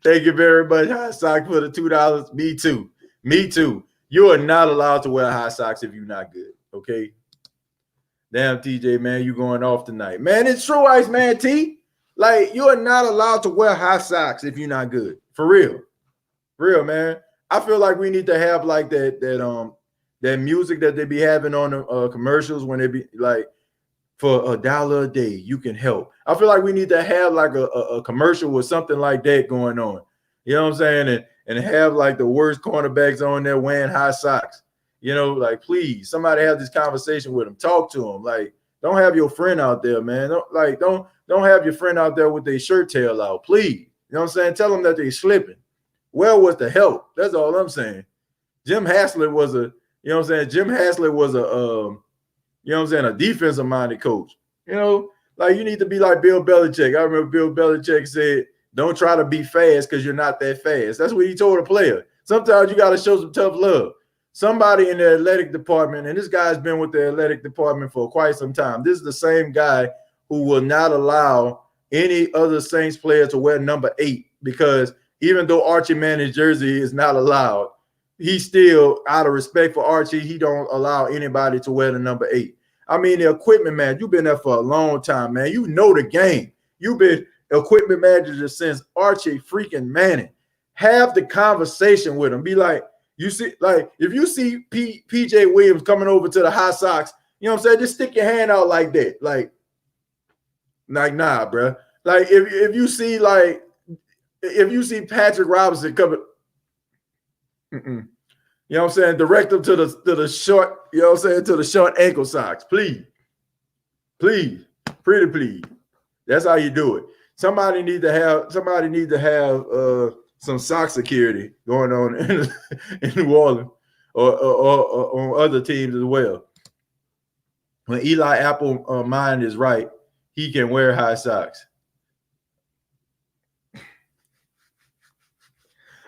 Thank you very much, High Socks, for the $2. Me too. Me too. You are not allowed to wear high socks if you're not good. Okay. Damn, TJ, man, you going off tonight. Man, it's true, Ice Man T. Like, you are not allowed to wear high socks if you're not good. For real. Real, man. I feel like we need to have like that music that they be having on the commercials when they be like, for $1 a day, you can help. I feel like we need to have like a commercial with something like that going on. You know what I'm saying? And have like the worst cornerbacks on there wearing high socks. Like, please, somebody have this conversation with them. Talk to them. Like, don't have your friend out there, man. Don't have your friend out there with their shirt tail out. Please. You know what I'm saying? Tell them that they're slipping. Where was the help? That's all I'm saying. Jim Haslett was a a defensive minded coach. Like, you need to be like Bill Belichick. I remember Bill Belichick said, don't try to be fast because you're not that fast. That's what he told a player. Sometimes you got to show some tough love. Somebody in the athletic department, and this guy's been with the athletic department for quite some time. This is the same guy who will not allow any other Saints player to wear number 8, because even though Archie Manning's jersey is not allowed, he still, out of respect for Archie, he don't allow anybody to wear the number 8. I mean, the equipment man, you've been there for a long time, man. You know the game. You've been equipment manager since Archie freaking Manning. Have the conversation with him. Be like, you see, like, if you see PJ Williams coming over to the high socks, you know what I'm saying? Just stick your hand out like that. Like nah, bro. Like, if you see Patrick Robinson coming, you know what I'm saying? Direct them to the short, you know what I'm saying, to the short ankle socks. Please. Please. Pretty please. That's how you do it. Somebody need to have some sock security going on in New Orleans or on other teams as well. When Eli Apple mind is right, he can wear high socks.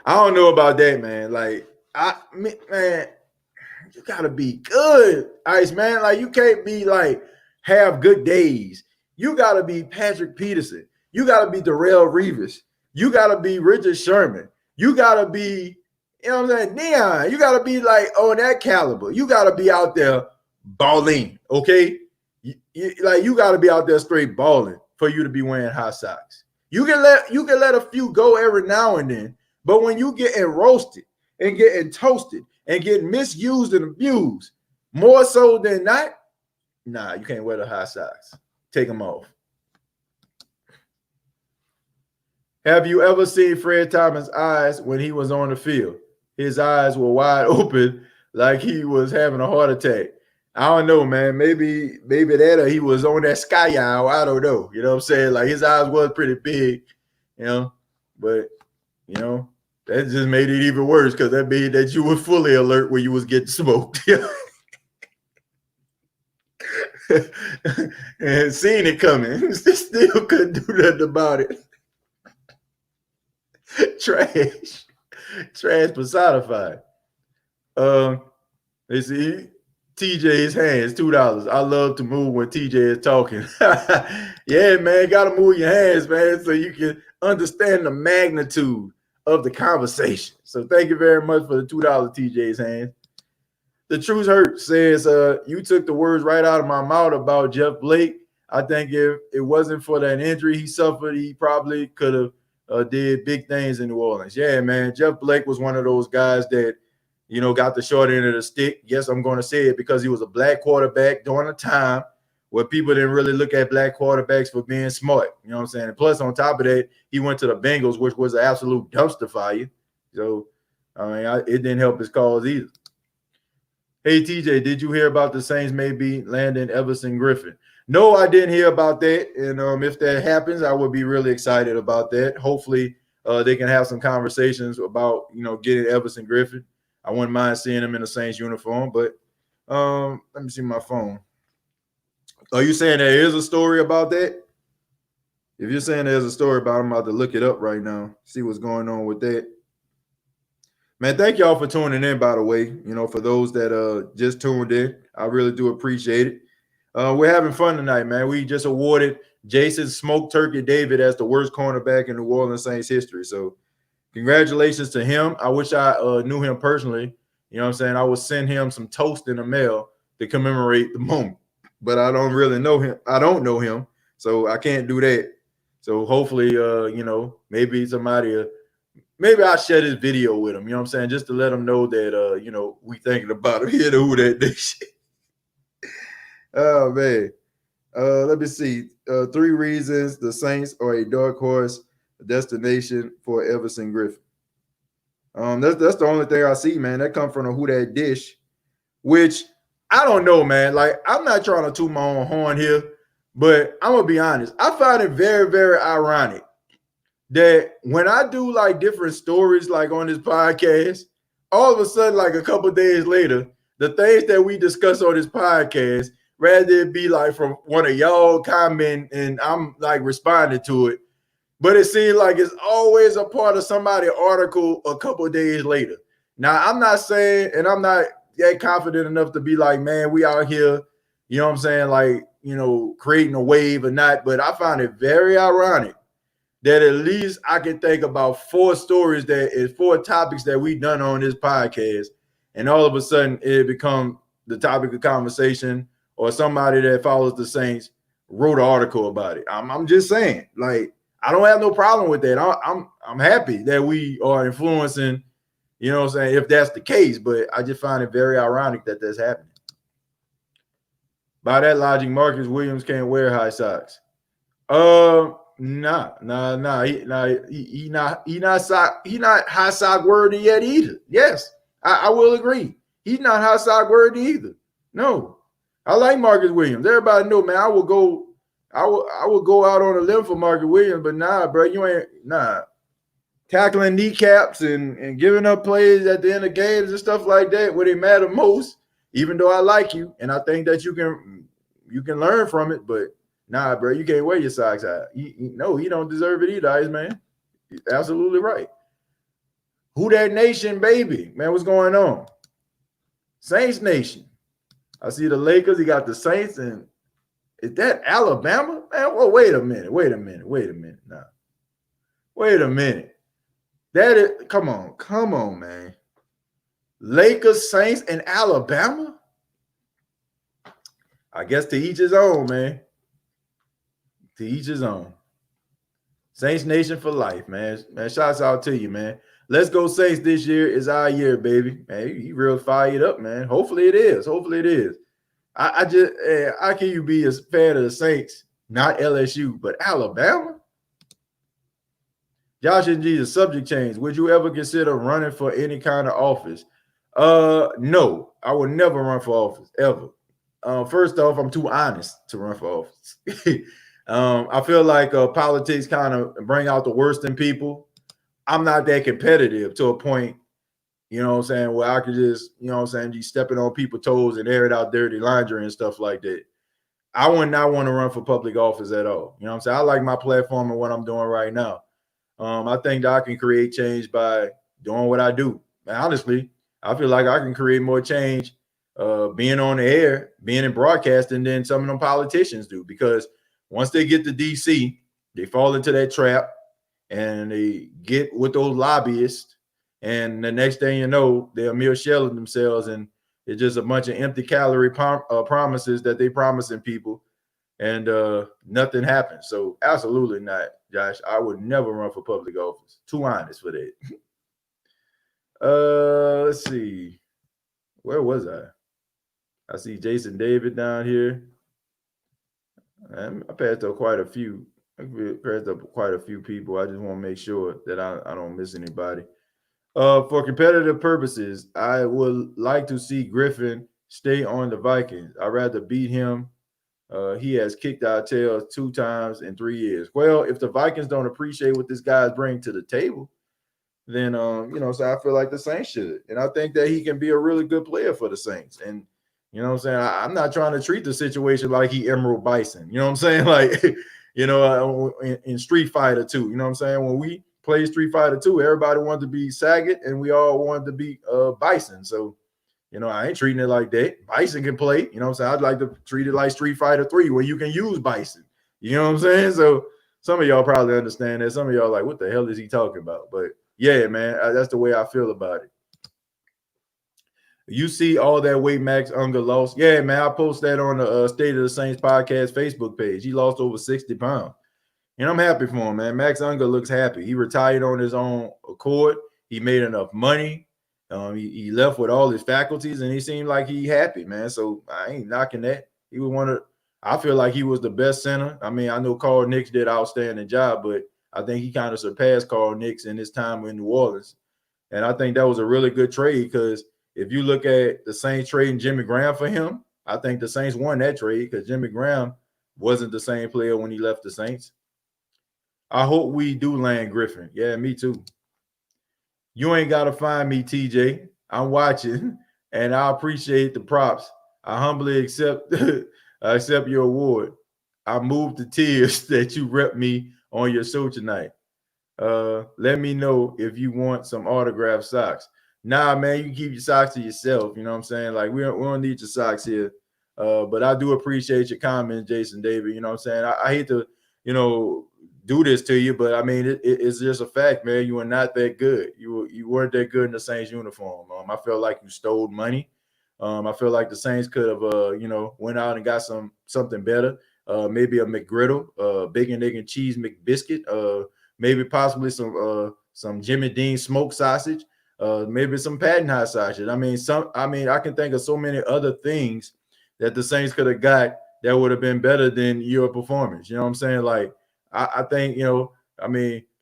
I don't know about that, man. Like, man, you gotta be good, Ice Man. Like, you can't be like have good days. You gotta be Patrick Peterson. You gotta be Darrelle Revis. You gotta be Richard Sherman. You gotta be, you know what I'm saying, Neon. You gotta be like on that caliber. You gotta be out there balling, okay? You gotta be out there straight balling for you to be wearing high socks. You can let a few go every now and then, but when you getting roasted and getting toasted and getting misused and abused more so than not, nah, you can't wear the high socks. Take them off. Have you ever seen Fred Thomas' eyes when he was on the field? His eyes were wide open like he was having a heart attack. I don't know, man. Maybe that or he was on that sky owl. I don't know. You know what I'm saying? Like, his eyes was pretty big, but, that just made it even worse because that means that you were fully alert when you was getting smoked. And seeing it coming. Still couldn't do nothing about it. Trash personified. Let's see. TJ's hands, $2. I love to move when TJ is talking. Yeah, man, gotta move your hands, man, so you can understand the magnitude of the conversation. So thank you very much for the $2, TJ's hands. The Truth Hurt says, you took the words right out of my mouth about Jeff Blake. I think if it wasn't for that injury he suffered, he probably could have did big things in New Orleans. Yeah, man. Jeff Blake was one of those guys that, got the short end of the stick. Yes, I'm going to say it because he was a black quarterback during a time where people didn't really look at black quarterbacks for being smart. You know what I'm saying? And plus, on top of that, he went to the Bengals, which was an absolute dumpster fire. So, it didn't help his cause either. Hey, TJ, did you hear about the Saints maybe landing Everson Griffin? No, I didn't hear about that. And if that happens, I would be really excited about that. Hopefully, they can have some conversations about, getting Everson Griffin. I wouldn't mind seeing him in the Saints uniform, but let me see my phone. Are you saying there is a story about that? If you're saying there's a story about him, I'm about to look it up right now, see what's going on with that. Man, thank y'all for tuning in, by the way. You know, for those that just tuned in, I really do appreciate it. We're having fun tonight, man. We just awarded Jason Smoke Turkey David as the worst cornerback in New Orleans Saints history. So congratulations to him. I wish I knew him personally. You know what I'm saying? I would send him some toast in the mail to commemorate the moment. But I don't really know him. I don't know him, so I can't do that. So hopefully, you know, maybe somebody, maybe I'll share this video with him. You know what I'm saying? Just to let him know that, you know, we thinking about him here to who that dish. Oh man. Let me see. 3 reasons the Saints are a dark horse destination for Everson Griffin. That's the only thing I see, man. That come from the Who That Dish, which I don't know, man. Like, I'm not trying to toot my own horn here, but I'm gonna be honest. I find it very, very ironic that when I do like different stories, like on this podcast, all of a sudden, like a couple days later, the things that we discuss on this podcast, rather it be like from one of y'all comment and I'm like responding to it, but it seems like it's always a part of somebody's article a couple of days later. Now, I'm not saying, and I'm not that confident enough to be like, man, we out here, you know what I'm saying, like, you know, creating a wave or not, but I find it very ironic that at least I can think about 4 stories that is 4 topics that we've done on this podcast, and all of a sudden it become the topic of conversation, or somebody that follows the Saints wrote an article about it. I'm just saying, like, I don't have no problem with that. I'm happy that we are influencing, you know what I'm saying, if that's the case, but I just find it very ironic that that's happening. By that logic, Marcus Williams can't wear high socks. Nah. He not high sock worthy yet either. Yes, I will agree. He's not high sock worthy either. No, I like Marcus Williams. Everybody know, man. I will go out on a limb for Marcus Williams, but nah, bro, you ain't tackling kneecaps and giving up plays at the end of games and stuff like that where they matter most. Even though I like you and I think that you can learn from it, but nah, bro, you can't wear your socks out. No, he don't deserve it either, Ice Man. You're absolutely right. Who That Nation, baby? Man, what's going on? Saints Nation. I see the Lakers. He got the Saints, and is that Alabama? Man, well, wait a minute. Nah. Wait a minute. That is, come on, man. Lakers, Saints, and Alabama? I guess to each his own, man. To each his own. Saints Nation for life, man. Man, shouts out to you, man. Let's go Saints this year is our year, baby. Man, you real fired up, man. Hopefully it is. I just, how can you be a fan of the Saints, not LSU, but Alabama? Josh and Jesus, subject change. Would you ever consider running for any kind of office? No, I would never run for office, ever. First off, I'm too honest to run for office. I feel like politics kind of bring out the worst in people. I'm not that competitive to a point, you know what I'm saying, where I could just, you know what I'm saying, be stepping on people's toes and airing out dirty laundry and stuff like that. I would not want to run for public office at all. You know what I'm saying? I like my platform and what I'm doing right now. I think that I can create change by doing what I do. And honestly, I feel like I can create more change being on the air, being in broadcasting than some of them politicians do. Because once they get to DC, they fall into that trap and they get with those lobbyists. And the next thing you know, they're a mere shell of themselves. And it's just a bunch of empty calorie promises that they promising people. And nothing happens. So absolutely not, Josh. I would never run for public office. Too honest for that. Let's see. Where was I? I see Jason David down here. I passed up quite a few. I passed up quite a few people. I just want to make sure that I don't miss anybody. For competitive purposes, I would like to see Griffin stay on the Vikings. I'd rather beat him. He has kicked our tails 2 times in 3 years. Well, if the Vikings don't appreciate what this guy's bringing to the table, then you know, so I feel like the Saints should. And I think that he can be a really good player for the Saints. And you know what I'm saying? I'm not trying to treat the situation like he Emerald Bison. You know what I'm saying? Like, in Street Fighter 2. You know what I'm saying? When we played Street Fighter 2, everybody wanted to be Sagat and we all wanted to be Bison. So, I ain't treating it like that. Bison can play. You know what I'm saying? I'd like to treat it like Street Fighter 3 where you can use Bison. You know what I'm saying? So some of y'all probably understand that. Some of y'all like, what the hell is he talking about? But yeah, man, that's the way I feel about it. You see all that weight Max Unger lost. Yeah, man, I post that on the State of the Saints podcast Facebook page. He lost over 60 pounds. And I'm happy for him, man. Max Unger looks happy. He retired on his own accord. He made enough money. He left with all his faculties, and he seemed like he happy, man. So I ain't knocking that. He was I feel like he was the best center. I mean, I know Carl Nicks did an outstanding job, but I think he kind of surpassed Carl Nicks in his time in New Orleans. And I think that was a really good trade because if you look at the Saints trading Jimmy Graham for him, I think the Saints won that trade because Jimmy Graham wasn't the same player when he left the Saints. I hope we do land Griffin. Yeah, me too. You ain't got to find me, TJ. I'm watching, and I appreciate the props. I humbly accept your award. I moved to tears that you rep me on your show tonight. Let me know if you want some autographed socks. Nah, man, you can keep your socks to yourself. You know what I'm saying? Like, we don't need your socks here. But I do appreciate your comments, Jason David. You know what I'm saying? I hate to, do this to you, but I mean, it's just a fact, man. You are not that good. You weren't that good in the Saints uniform. I felt like you stole money. I feel like the Saints could have, went out and got something better. Maybe a McGriddle, bacon, egg, and cheese McBiscuit. Maybe possibly some Jimmy Dean smoked sausage. Maybe some Patton High sausage. I mean, I can think of so many other things that the Saints could have got that would have been better than your performance. You know what I'm saying? Like, I think,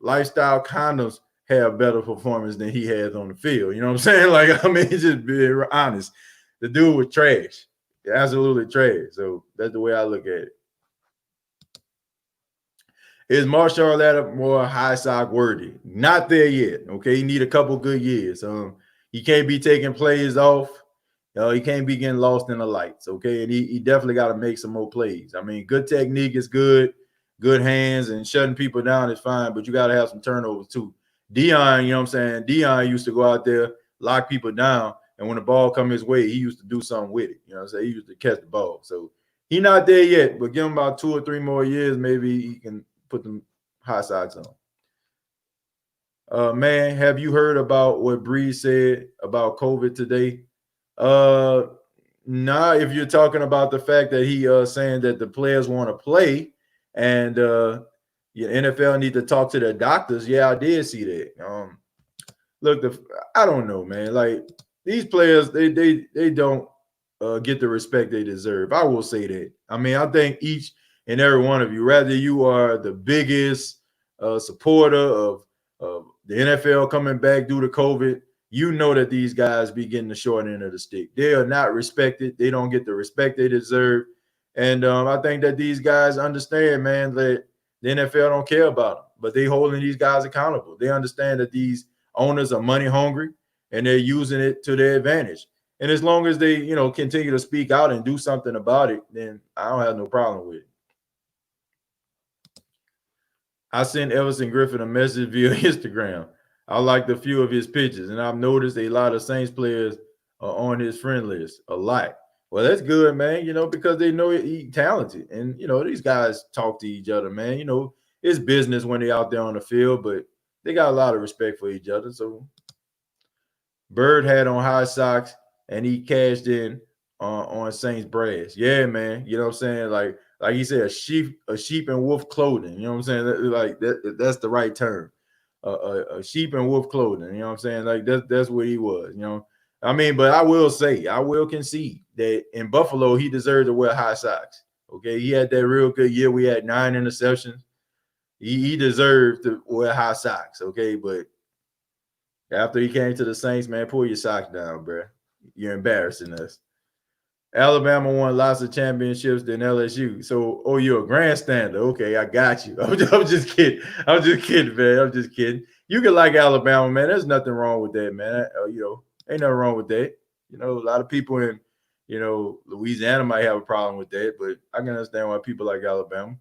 lifestyle condoms have better performance than he has on the field. You know what I'm saying? Like, I mean, just being honest. The dude was trash. Absolutely trash. So that's the way I look at it. Is Marshall Lattimore high sock worthy? Not there yet. Okay, he need a couple good years. He can't be taking plays off. He can't be getting lost in the lights. Okay, and he definitely got to make some more plays. I mean, good technique is good. Good hands and shutting people down is fine, but you got to have some turnovers too. Dion, you know what I'm saying? Dion used to go out there, lock people down, and when the ball come his way, he used to do something with it. You know what I'm saying? He used to catch the ball. So he's not there yet, but give him about 2 or 3 more years, maybe he can put them high socks on. Man, have you heard about what Breeze said about COVID today? Nah, if you're talking about the fact that he saying that the players want to play, and NFL need to talk to their doctors. Yeah, I did see that. Look, I don't know, man. Like, these players, they don't get the respect they deserve. I will say that. I mean, I think each and every one of you, whether you are the biggest supporter of the NFL coming back due to COVID, you know that these guys be getting the short end of the stick. They are not respected. They don't get the respect they deserve. And I think that these guys understand, man, that the NFL don't care about them, but they holding these guys accountable. They understand that these owners are money hungry and they're using it to their advantage. And as long as they, continue to speak out and do something about it, then I don't have no problem with it. I sent Everson Griffin a message via Instagram. I liked a few of his pictures, and I've noticed a lot of Saints players are on his friend list a lot. Well, that's good, man, because they know he's talented. And, these guys talk to each other, man. It's business when they're out there on the field, but they got a lot of respect for each other. So Bird had on high socks, and he cashed in on Saints brass. Yeah, man. You know what I'm saying? Like he said, a sheep and wolf clothing. You know what I'm saying? Like that's the right term. A sheep and wolf clothing. You know what I'm saying? Like that's what he was. I mean, but I will concede that in Buffalo he deserved to wear high socks. Okay, he had that real good year. We had 9 interceptions. He deserved to wear high socks. Okay, but after he came to the Saints, man, pull your socks down, bro. You're embarrassing us. Alabama won lots of championships than LSU. So, you're a grandstander. Okay, I got you. I'm just kidding. I'm just kidding, man. I'm just kidding. You can like Alabama, man. There's nothing wrong with that, man. Ain't nothing wrong with that. A lot of people in, Louisiana might have a problem with that, but I can understand why people like Alabama.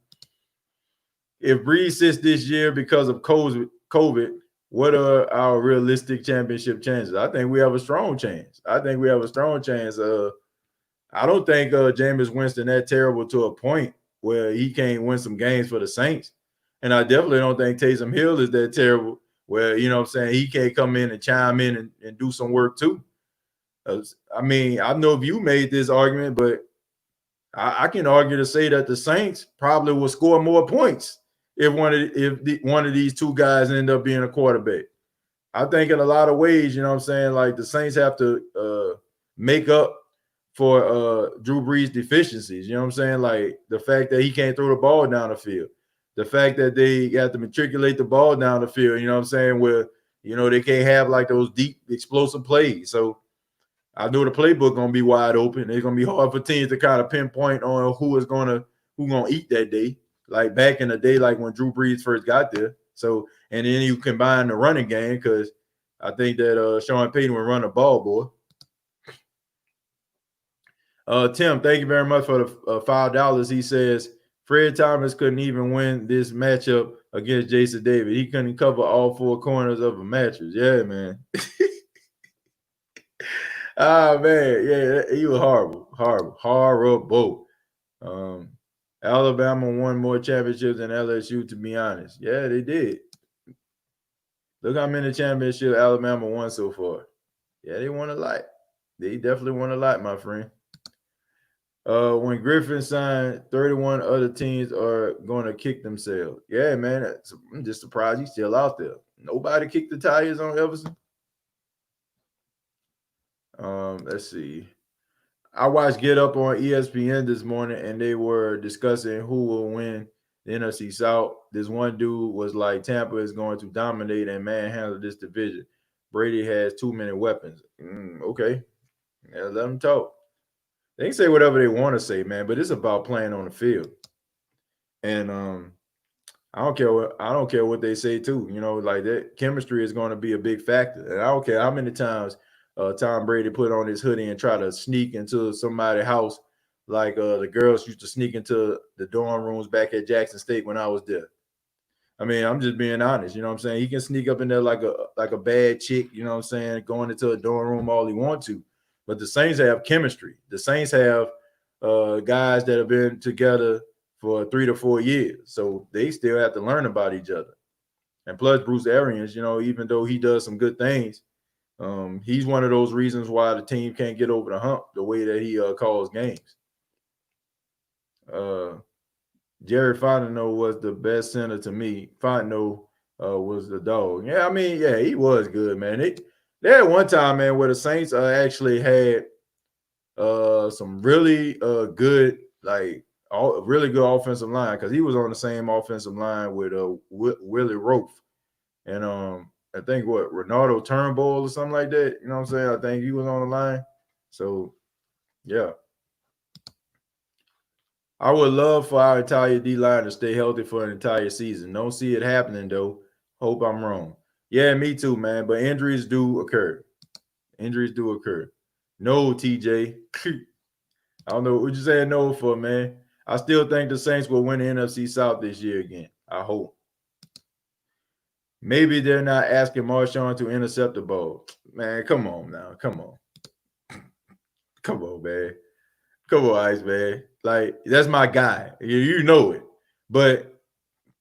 if Breeze sits this year because of COVID, what are our realistic championship chances? I think we have a strong chance. I think we have a strong chance. I don't think Jameis Winston that terrible to a point where he can't win some games for the Saints. And I definitely don't think Taysom Hill is that terrible where, you know what I'm saying, he can't come in and chime in and do some work too. I mean, I know if you made this argument, but I can argue to say that the Saints probably will score more points if one of these two guys end up being a quarterback. I think in a lot of ways, you know what I'm saying, like the Saints have to make up for Drew Brees' deficiencies. You know what I'm saying? Like the fact that he can't throw the ball down the field, the fact that they have to matriculate the ball down the field. You know what I'm saying? Where they can't have like those deep explosive plays. So I know the playbook gonna be wide open. It's gonna be hard for teams to kind of pinpoint on who gonna eat that day. Like back in the day, like when Drew Brees first got there. So and then you combine the running game because I think that Sean Payton would run the ball, boy. Tim, thank you very much for the $5. He says Fred Thomas couldn't even win this matchup against Jason David. He couldn't cover all four corners of a mattress. Yeah, man. Man, yeah, he was horrible. Alabama won more championships than LSU, to be honest. Yeah, they did. Look how many championships Alabama won so far. Yeah, they won a lot. They definitely won a lot, my friend. When Griffin signed, 31 other teams are going to kick themselves. Yeah, man, I'm just surprised he's still out there. Nobody kicked the tires on Everson. Let's see. I watched Get Up on ESPN this morning, and they were discussing who will win the NFC South. This one dude was like, Tampa is going to dominate and manhandle this division. Brady has too many weapons. Okay. Yeah, let them talk. They can say whatever they want to say, man, but it's about playing on the field. And I don't care what they say too. Like that chemistry is going to be a big factor. And I don't care how many times Tom Brady put on his hoodie and try to sneak into somebody's house, like the girls used to sneak into the dorm rooms back at Jackson State when I was there. I mean, I'm just being honest. You know what I'm saying? He can sneak up in there like a bad chick. You know what I'm saying? Going into a dorm room all he wants to. But the Saints have chemistry. The Saints have guys that have been together for 3 to 4 years. So they still have to learn about each other. And plus, Bruce Arians, even though he does some good things, he's one of those reasons why the team can't get over the hump the way that he calls games. Jerry Fontenot was the best center to me. Fontenot was the dog. Yeah, I mean, yeah, he was good, man. They had one time, man, where the Saints actually had some really good, like really good offensive line because he was on the same offensive line with Willie Roaf and I think Ronaldo Turnbull or something like that. You know what I'm saying? I think he was on the line. So yeah. I would love for our entire D-line to stay healthy for an entire season. Don't see it happening, though. Hope I'm wrong. Yeah, me too, man. But injuries do occur. No, TJ. I don't know what you saying no for, man. I still think the Saints will win the NFC South this year again. I hope. Maybe they're not asking Marshawn to intercept the ball. Man, come on now. Come on, man. Come on, Ice, man. Like, that's my guy. You know it. But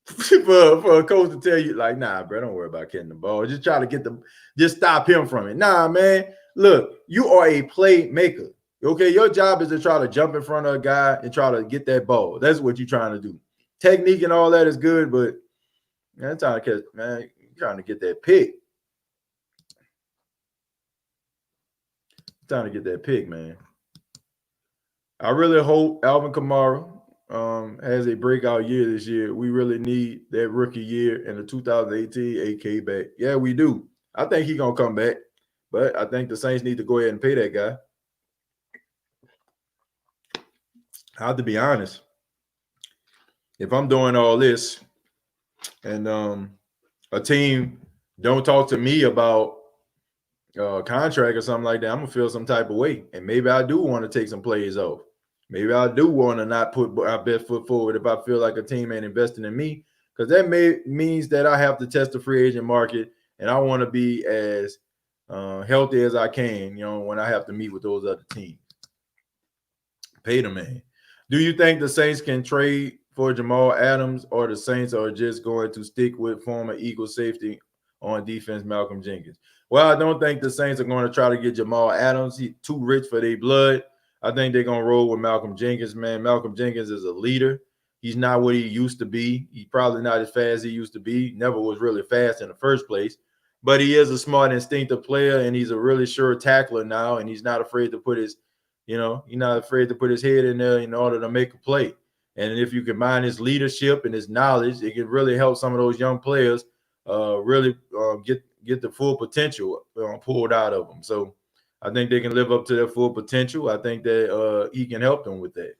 for a coach to tell you, like, nah, bro, don't worry about getting the ball. Just try to just stop him from it. Nah, man. Look, you are a playmaker. Okay, your job is to try to jump in front of a guy and try to get that ball. That's what you're trying to do. Technique and all that is good, but man, you're trying to get that pick. Time to get that pick, man. I really hope Alvin Kamara has a breakout year this year. We really need that rookie year in the 2018 AK back. Yeah, we do. I think he's going to come back, but I think the Saints need to go ahead and pay that guy. I have to be honest. If I'm doing all this and a team don't talk to me about contract or something like that, I'm going to feel some type of way. And maybe I do want to take some plays off. Maybe I do want to not put our best foot forward if I feel like a team ain't investing in me because that means that I have to test the free agent market, and I want to be as healthy as I can, when I have to meet with those other teams. Pay the man. Do you think the Saints can trade for Jamal Adams, or the Saints are just going to stick with former Eagle safety on defense, Malcolm Jenkins? Well, I don't think the Saints are going to try to get Jamal Adams. He's too rich for their blood. I think they're going to roll with Malcolm Jenkins, man. Malcolm Jenkins is a leader. He's not what he used to be. He's probably not as fast as he used to be. Never was really fast in the first place. But he is a smart, instinctive player, and he's a really sure tackler now, and he's not afraid to put his he's not afraid to put his head in there in order to make a play. And if you combine his leadership and his knowledge, it can really help some of those young players really get the full potential pulled out of them. So I think they can live up to their full potential. I think that he can help them with that.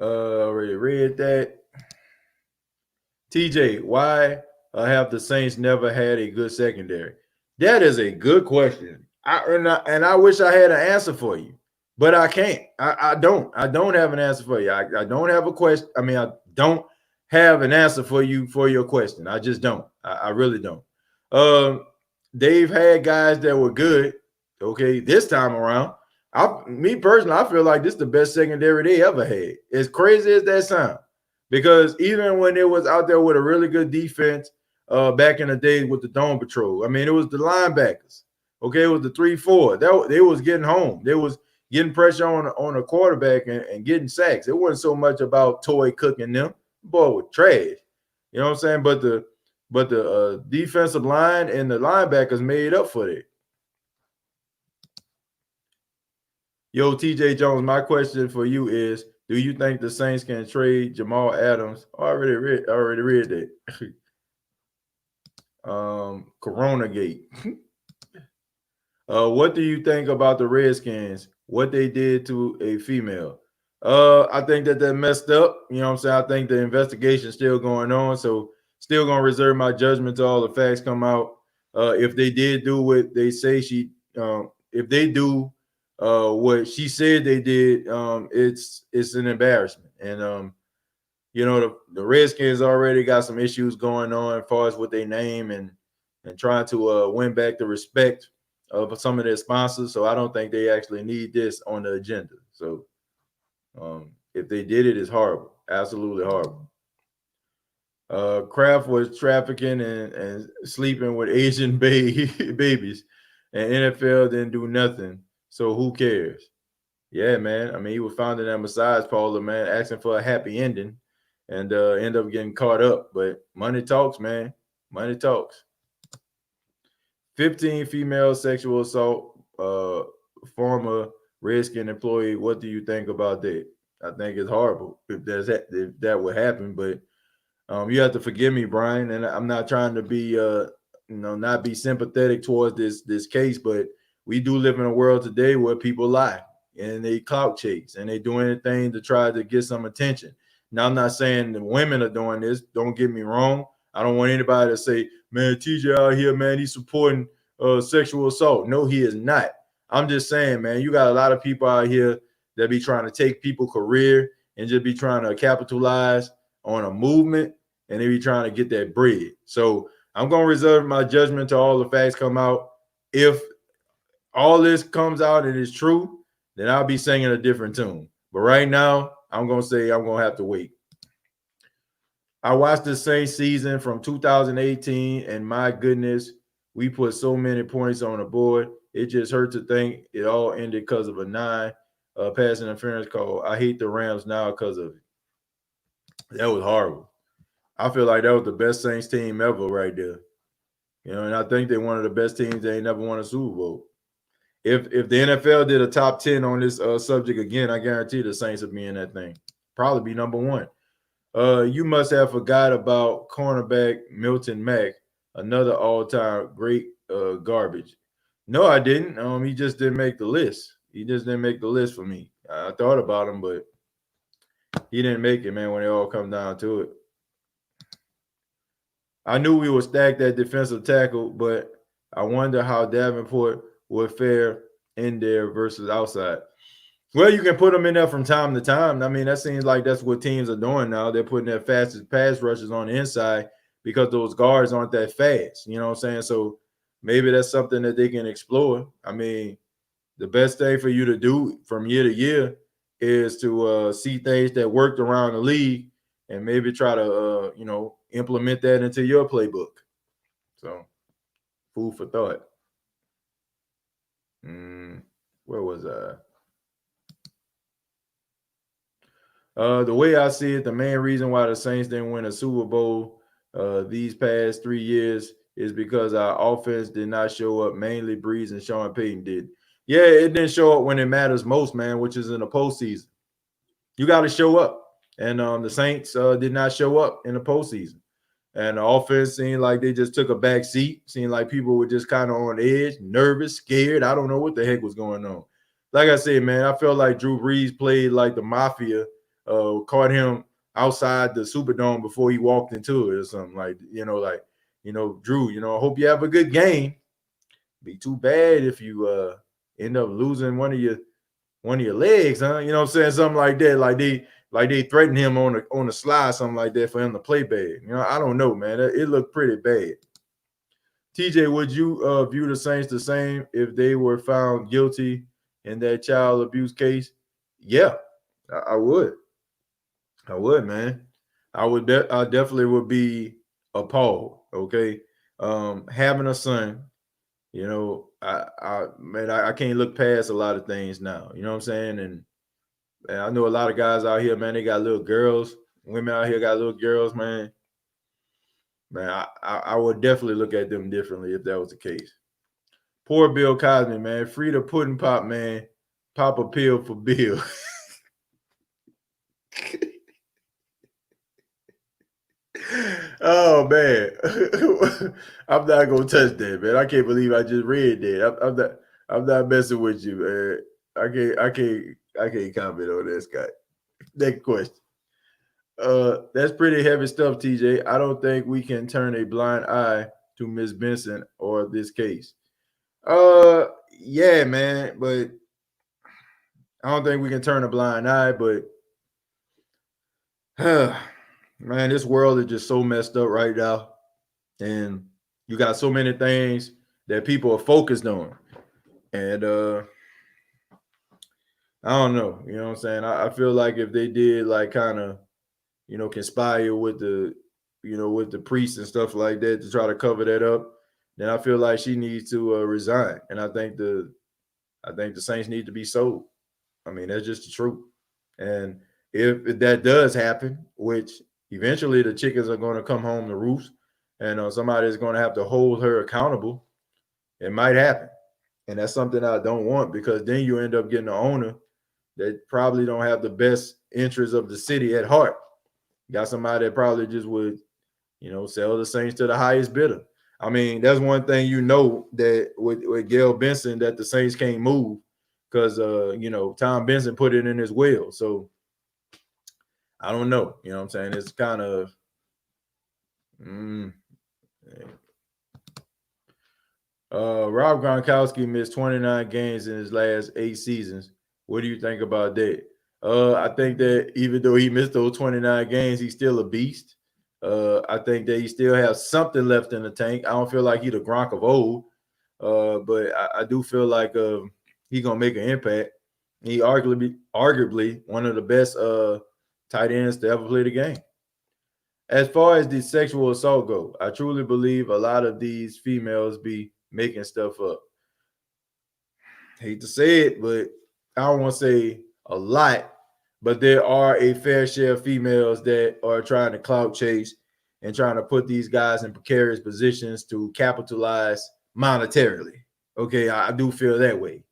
Already read that. TJ, why have the Saints never had a good secondary? That is a good question. I wish I had an answer for you, but I can't. I don't have an answer for you. I don't have a question. I mean, I don't have an answer for you for your question. I just don't. I really don't. They've had guys that were good. Okay, this time around, me personally, I feel like this is the best secondary they ever had. As crazy as that sounds, because even when it was out there with a really good defense back in the day with the Dome Patrol, I mean, it was the linebackers. Okay, it was the 3-4. They was getting home. They was getting pressure on a quarterback and getting sacks. It wasn't so much about Toy cooking them. Boy was trash. You know what I'm saying? But the defensive line and the linebackers made up for it. Yo, TJ Jones, my question for you is, do you think the Saints can trade Jamal Adams? I already read that. Corona Gate. What do you think about the Redskins? What they did to a female? I think that messed up. You know what I'm saying? I think the investigation is still going on. So still gonna reserve my judgment till all the facts come out. If they did do what they say if they do what she said they did, it's an embarrassment. And the Redskins already got some issues going on as far as what they name and trying to win back the respect of some of their sponsors. So I don't think they actually need this on the agenda. So if they did it, it's horrible. Absolutely horrible. Kraft was trafficking and sleeping with Asian babies, and NFL didn't do nothing. So who cares? Yeah, man. I mean, he was found in that massage parlor, man, asking for a happy ending, and end up getting caught up. But money talks, man. Money talks. 15 female sexual assault, former Redskin employee. What do you think about that? I think it's horrible if that would happen. But you have to forgive me, Brian, and I'm not trying to be not be sympathetic towards this case, but we do live in a world today where people lie and they clout chase and they do anything to try to get some attention. Now, I'm not saying the women are doing this. Don't get me wrong. I don't want anybody to say, man, TJ out here, man, he's supporting sexual assault. No, he is not. I'm just saying, man, you got a lot of people out here that be trying to take people's career and just be trying to capitalize on a movement, and they be trying to get that bread. So I'm going to reserve my judgment till all the facts come out. If all this comes out and is true, then I'll be singing a different tune. But right now, I'm going to say I'm going to have to wait. I watched the same season from 2018, and my goodness, we put so many points on the board. It just hurt to think it all ended because of a 9 pass interference call. I hate the Rams now because of it. That was horrible. I feel like that was the best Saints team ever right there. And I think they're one of the best teams. They ain't never won a Super Bowl. If the NFL did a top 10 on this subject again, I guarantee the Saints would be in that thing. Probably be number 1. You must have forgot about cornerback Milton Mack, another all-time great garbage. No, I didn't. He just didn't make the list. He just didn't make the list for me. I thought about him, but he didn't make it, man, when it all come down to it. I knew we would stack that defensive tackle, but I wonder how Davenport would fare in there versus outside. Well, you can put them in there from time to time. I mean, that seems like that's what teams are doing now. They're putting their fastest pass rushers on the inside because those guards aren't that fast. You know what I'm saying? So maybe that's something that they can explore. I mean, the best thing for you to do from year to year is to see things that worked around the league and maybe try to implement that into your playbook. So, food for thought. Where was I? The way I see it, the main reason why the Saints didn't win a Super Bowl these past 3 years is because our offense did not show up. Mainly Breeze and Sean Payton did. Yeah, it didn't show up when it matters most, man, which is in the postseason. You got to show up. And the Saints did not show up in the postseason. And the offense seemed like they just took a back seat. Seemed like people were just kind of on edge, nervous, scared. I don't know what the heck was going on. Like I said, man, I felt like Drew Brees played like the mafia, caught him outside the Superdome before he walked into it or something. Drew, I hope you have a good game. Be too bad if you end up losing one of your legs, huh? You know what I'm saying? Something like that. Like they threatened him on the slide, something like that, for him to play bad. I don't know, man. It looked pretty bad. TJ, would you view the Saints the same if they were found guilty in that child abuse case? Yeah, I would. I would, man. I definitely would be appalled. Okay, having a son, I can't look past a lot of things now. You know what I'm saying? And I know a lot of guys out here, man. They got little girls. Women out here got little girls, man. Man, I would definitely look at them differently if that was the case. Poor Bill Cosby, man. Free the pudding pop, man. Pop a pill for Bill. Oh man, I'm not gonna touch that, man. I can't believe I just read that. I'm not messing with you, man. I can't comment on that, Scott. Next question. That's pretty heavy stuff, TJ. I don't think we can turn a blind eye to Miss Benson or this case. Yeah, man, but I don't think we can turn a blind eye, but man, this world is just so messed up right now. And you got so many things that people are focused on. And I don't know, you know what I'm saying? I feel like if they did like kind of, conspire with the priests and stuff like that to try to cover that up, then I feel like she needs to resign. And I think the Saints need to be sold. I mean, that's just the truth. And if that does happen, which eventually the chickens are going to come home to roost, and somebody is going to have to hold her accountable, it might happen. And that's something I don't want, because then you end up getting an owner that probably don't have the best interests of the city at heart. You got somebody that probably just would, sell the Saints to the highest bidder. I mean, that's one thing that with Gail Benson, that the Saints can't move because Tom Benson put it in his will. So I don't know. You know what I'm saying? It's kind of Rob Gronkowski missed 29 games in his last 8 seasons. What do you think about that? I think that even though he missed those 29 games, he's still a beast. I think that he still has something left in the tank. I don't feel like he's the Gronk of old, but I do feel like he's gonna make an impact. He arguably one of the best tight ends to ever play the game. As far as the sexual assault go, I truly believe a lot of these females be making stuff up. Hate to say it, but I don't want to say a lot, but there are a fair share of females that are trying to clout chase and trying to put these guys in precarious positions to capitalize monetarily. Okay, I do feel that way.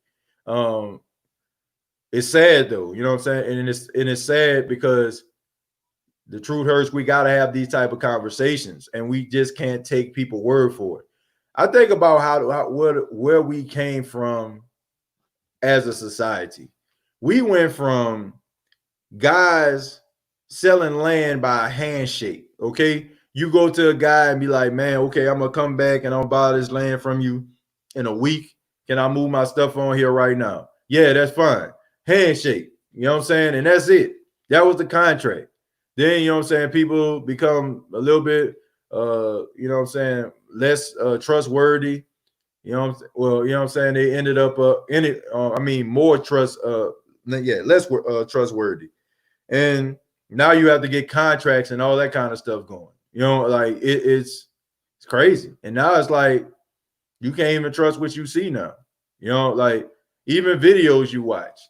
It's sad though, you know what I'm saying? And it's sad because the truth hurts. We got to have these type of conversations, and we just can't take people word for it. I think about where we came from as a society. We went from guys selling land by a handshake. Okay, you go to a guy and be like, "Man, okay, I'm gonna come back and I'll buy this land from you in a week. Can I move my stuff on here right now?" Yeah, that's fine. handshake. You know what I'm saying? And that's it. That was the contract. Then, you know what I'm saying, people become a little bit, you know what I'm saying, less trustworthy. You know, well, you know what I'm saying? They ended up more less trustworthy. And now you have to get contracts and all that kind of stuff going. You know, like it's crazy. And now it's like you can't even trust what you see now. You know, like even videos you watch.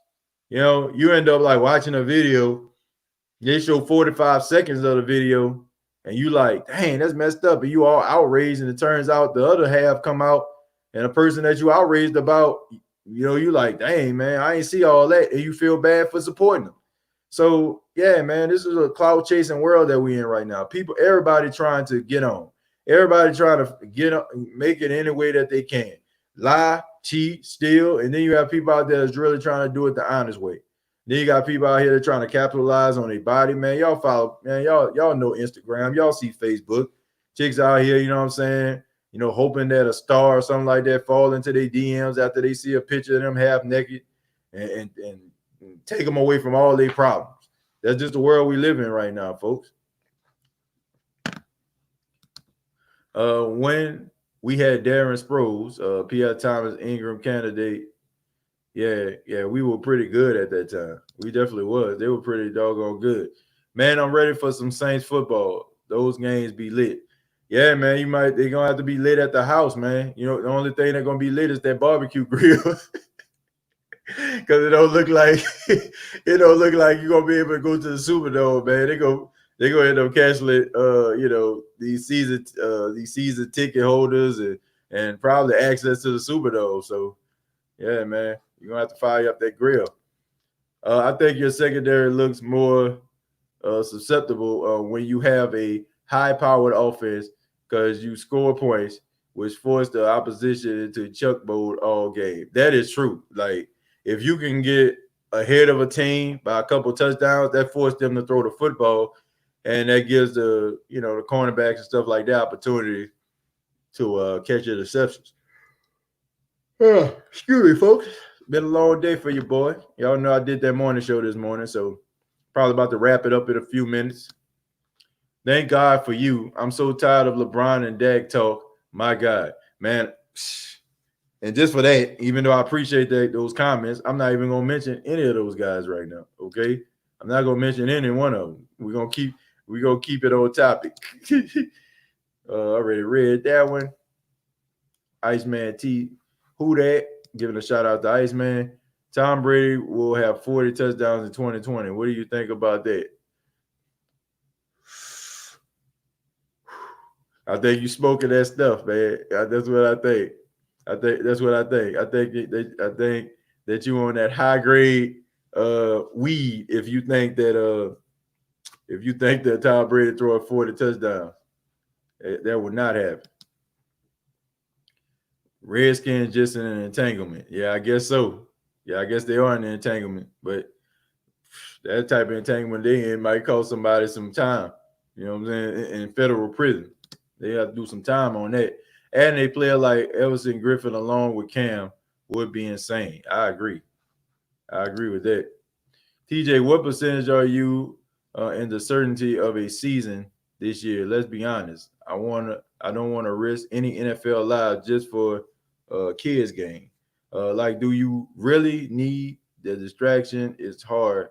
You know, you end up like watching a video, they show 45 seconds of the video, and you like, dang, that's messed up. And you all outraged, and it turns out the other half come out, and a person that you outraged about, you know, you like, dang, man, I ain't see all that, and you feel bad for supporting them. So yeah, man, this is a cloud chasing world that we in right now. People, everybody trying to get on. Everybody trying to get on, make it any way that they can. Lie, cheat, steal, and then you have people out there that's really trying to do it the honest way. Then you got people out here that trying to capitalize on their body, man. Y'all follow, man. Y'all know Instagram. Y'all see Facebook. Chicks out here, you know what I'm saying? You know, hoping that a star or something like that fall into their DMs after they see a picture of them half naked and take them away from all their problems. That's just the world we live in right now, folks. When we had Darren Sproles, P.I. Thomas Ingram candidate, yeah, we were pretty good at that time. We definitely was. They were pretty doggone good. Man, I'm ready for some Saints football. Those games be lit. Yeah, man, they're gonna have to be lit at the house, man. You know, the only thing that's gonna be lit is that barbecue grill. Cause it don't look like you're gonna be able to go to the Superdome, man. They gonna end up canceling you know, these season ticket holders and probably access to the Superdome. So yeah, man, you're gonna have to fire up that grill. I think your secondary looks more susceptible when you have a high-powered offense because you score points, which force the opposition into chuck mode all game. That is true. Like if you can get ahead of a team by a couple touchdowns, that forces them to throw the football, and that gives the cornerbacks and stuff like that opportunity to catch interceptions. Excuse me, folks. Been a long day for you, boy. Y'all know I did that morning show this morning, so probably about to wrap it up in a few minutes. Thank God for you. I'm so tired of LeBron and Dak talk. My God, man. And just for that, even though I appreciate those comments, I'm not even gonna mention any of those guys right now. Okay, I'm not gonna mention any one of them. We're gonna keep it on topic. I already read that one. Iceman T. Who that? Giving a shout out to Iceman. Tom Brady will have 40 touchdowns in 2020. What do you think about that? I think you smoking that stuff, man. That's what I think. That's what I think. I think that you on that high grade weed if you think that Tom Brady throw 40 touchdowns. That would not happen. Redskins just in an entanglement. Yeah, I guess so. Yeah, I guess they are in an entanglement, but that type of entanglement they in might cost somebody some time. You know what I'm saying? In federal prison. They have to do some time on that. And a player like Everson Griffin along with Cam would be insane. I agree with that. TJ, what percentage are you in the certainty of a season this year? Let's be honest. I don't want to risk any NFL lives just for kids game. Like, do you really need the distraction? It's hard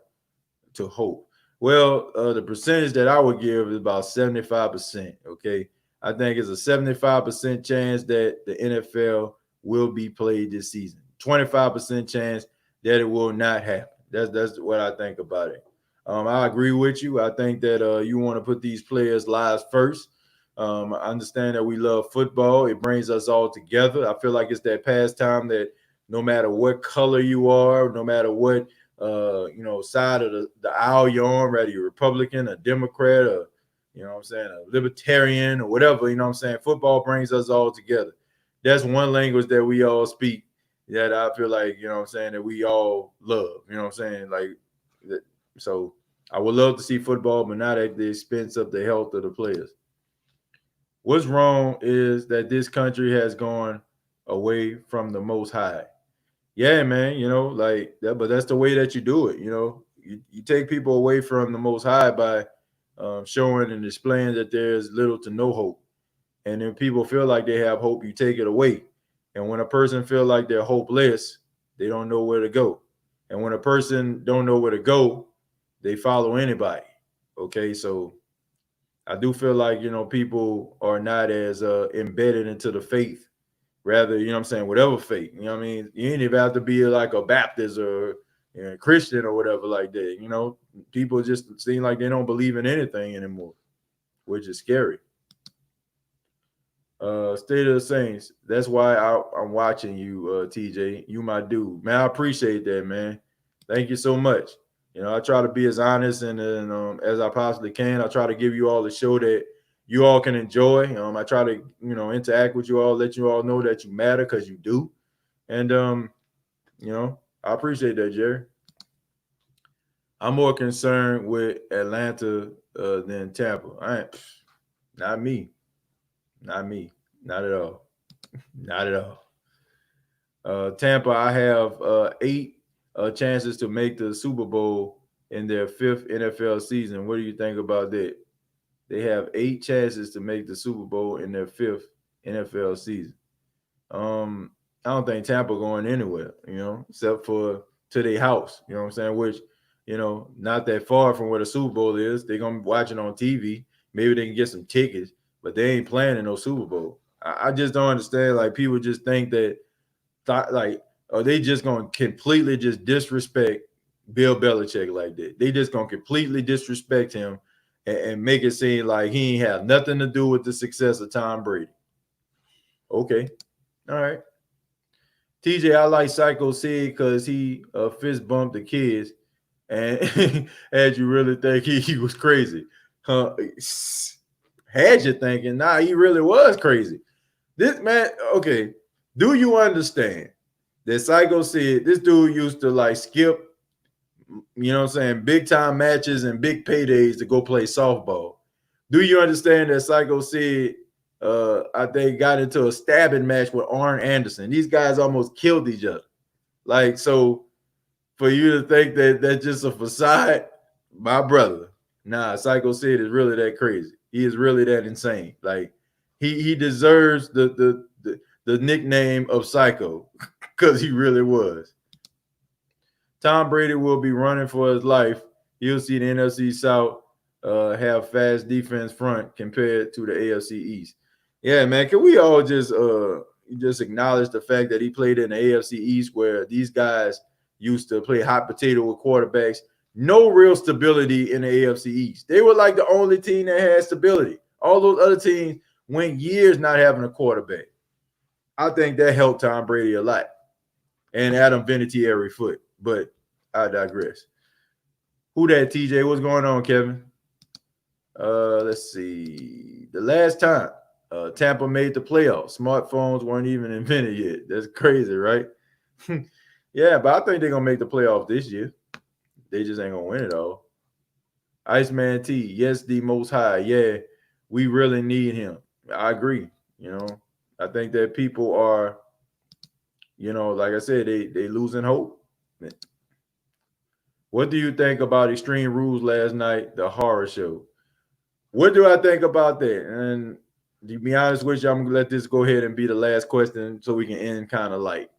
to hope. Well, the percentage that I would give is about 75%. Okay. I think it's a 75% chance that the NFL will be played this season. 25% chance that it will not happen. That's what I think about it. I agree with you. I think that you want to put these players' lives first. I understand that we love football. It brings us all together. I feel like it's that pastime that no matter what color you are, no matter what side of the aisle you're on, whether you're Republican, a Democrat, or a libertarian or whatever, football brings us all together. That's one language that we all speak that I feel like, that we all love, so I would love to see football, but not at the expense of the health of the players. What's wrong is that this country has gone away from the Most High. Yeah, man, like that, but that's the way that you do it. You take people away from the Most High by showing and displaying that there's little to no hope. And then people feel like they have hope, you take it away. And when a person feel like they're hopeless, they don't know where to go. And when a person don't know where to go, they follow anybody. Okay, so I do feel like people are not as embedded into the faith. Rather, what I'm saying, whatever faith. What I mean, you ain't even have to be like a Baptist or Christian or whatever like that. People just seem like they don't believe in anything anymore, which is scary. State of the Saints. That's why I'm watching you, TJ. You my dude, man. I appreciate that, man. Thank you so much. I try to be as honest and as I possibly can. I try to give you all the show that you all can enjoy. I try to interact with you all, let you all know that you matter because you do, and I appreciate that, Jerry. I'm more concerned with Atlanta than Tampa. Not me, not me, not at all. Not at all. Tampa, I have 8 chances to make the Super Bowl in their 5th NFL season. What do you think about that? They have 8 chances to make the Super Bowl in their 5th NFL season. I don't think Tampa going anywhere, except for to their house. You know what I'm saying? Which, not that far from where the Super Bowl is. They're gonna be watching on TV. Maybe they can get some tickets, but they ain't playing in no Super Bowl. I just don't understand. Like people just think that like, are they just gonna completely just disrespect Bill Belichick like that? They just gonna completely disrespect him and make it seem like he ain't have nothing to do with the success of Tom Brady. Okay, all right. TJ, I like Psycho Sid because he fist bumped the kids, and had you really think he was crazy? Had you thinking, nah, he really was crazy. This man, okay. Do you understand that Psycho Sid, this dude used to like skip, big time matches and big paydays to go play softball? Do you understand that Psycho Sid, I think, got into a stabbing match with Arn Anderson? These guys almost killed each other. Like, so for you to think that that's just a facade, my brother, nah, Psycho Sid is really that crazy. He is really that insane. Like, he deserves the nickname of Psycho because he really was. Tom Brady will be running for his life. You'll see the NFC South have fast defense front compared to the AFC East. Yeah, man. Can we all just acknowledge the fact that he played in the AFC East where these guys used to play hot potato with quarterbacks? No real stability in the AFC East. They were like the only team that had stability. All those other teams went years not having a quarterback. I think that helped Tom Brady a lot and Adam Vinatieri foot. But I digress. Who that, TJ? What's going on, Kevin? Let's see. The last time Tampa made the playoffs, smartphones weren't even invented yet. That's crazy, right? Yeah, but I think they're gonna make the playoffs this year. They just ain't gonna win it all. Iceman T, yes, the most high. Yeah, we really need him. I agree. I think that people are, like I said, they losing hope. What do you think about Extreme Rules last night, the horror show? What do I think about that? And to be honest with you, I'm gonna let this go ahead and be the last question so we can end kind of light.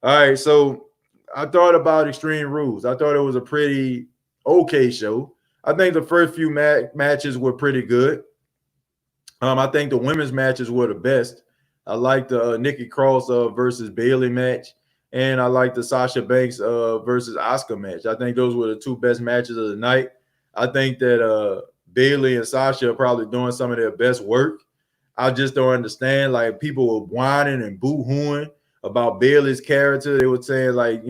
All right, so I thought about Extreme Rules. I thought it was a pretty okay show. I think the first few matches were pretty good. I think the women's matches were the best. I like the Nikki Cross versus Bailey match, and I like the Sasha Banks versus Asuka match. I think those were the 2 best matches of the night. I think that Bailey and Sasha are probably doing some of their best work. I just don't understand. Like, people were whining and boo-hooing about Bailey's character. They were saying, like,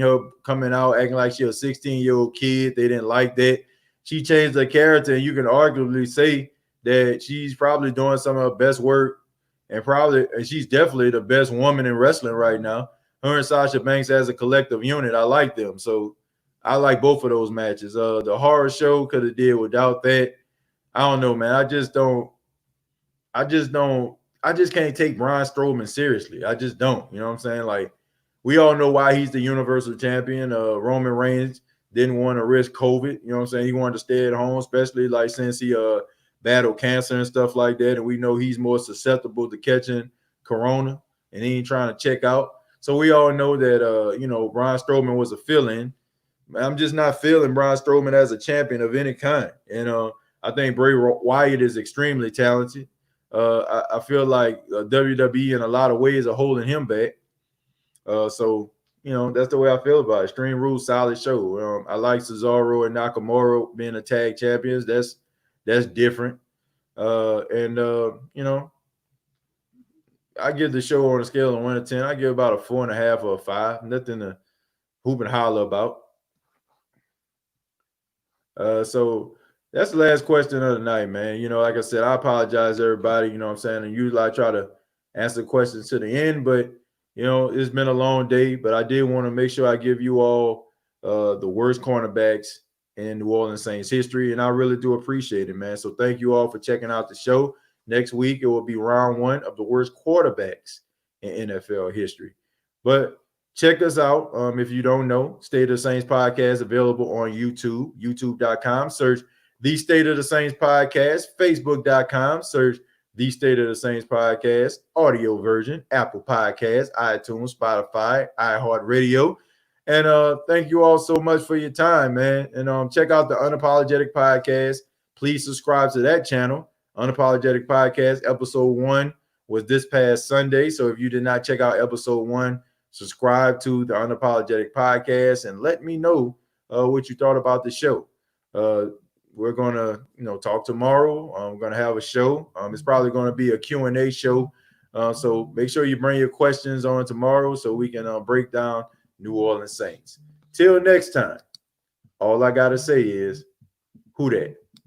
coming out acting like she a 16-year-old kid. They didn't like that. She changed her character, and you can arguably say that she's probably doing some of her best work, and she's definitely the best woman in wrestling right now. Her and Sasha Banks as a collective unit, I like them. So I like both of those matches. The horror show could have did without that. I don't know, man. I just can't take Braun Strowman seriously. I just don't. You know what I'm saying? Like, we all know why he's the Universal Champion. Roman Reigns didn't want to risk COVID. You know what I'm saying? He wanted to stay at home, especially like since he battled cancer and stuff like that. And we know he's more susceptible to catching corona, and he ain't trying to check out. So we all know that Braun Strowman was a fill-in. I'm just not feeling Braun Strowman as a champion of any kind. And I think Bray Wyatt is extremely talented. I feel like WWE in a lot of ways are holding him back. So that's the way I feel about it. Extreme Rules, solid show. I like Cesaro and Nakamura being a tag champions. That's different. I give the show on a scale of 1 to 10. I give about a 4.5 or a 5. Nothing to hoop and holler about. So that's the last question of the night, man. Like I said, I apologize, everybody. You know what I'm saying? And usually I try to answer questions to the end, but it's been a long day. But I did want to make sure I give you all the worst cornerbacks in New Orleans Saints history, and I really do appreciate it, man. So thank you all for checking out the show. Next week it will be round 1 of the worst quarterbacks in NFL history. But check us out. If you don't know, State of the Saints podcast available on YouTube, youtube.com. Search The State of the Saints podcast, facebook.com. Search The State of the Saints podcast, audio version, Apple Podcasts, iTunes, Spotify, iHeartRadio. And thank you all so much for your time, man. And check out the Unapologetic Podcast. Please subscribe to that channel. Unapologetic Podcast, episode 1 was this past Sunday. So if you did not check out episode 1, subscribe to the Unapologetic Podcast and let me know what you thought about the show. We're going to, talk tomorrow. We're going to have a show. It's probably going to be a Q&A show. So make sure you bring your questions on tomorrow so we can break down New Orleans Saints. Till next time, all I got to say is, who dat?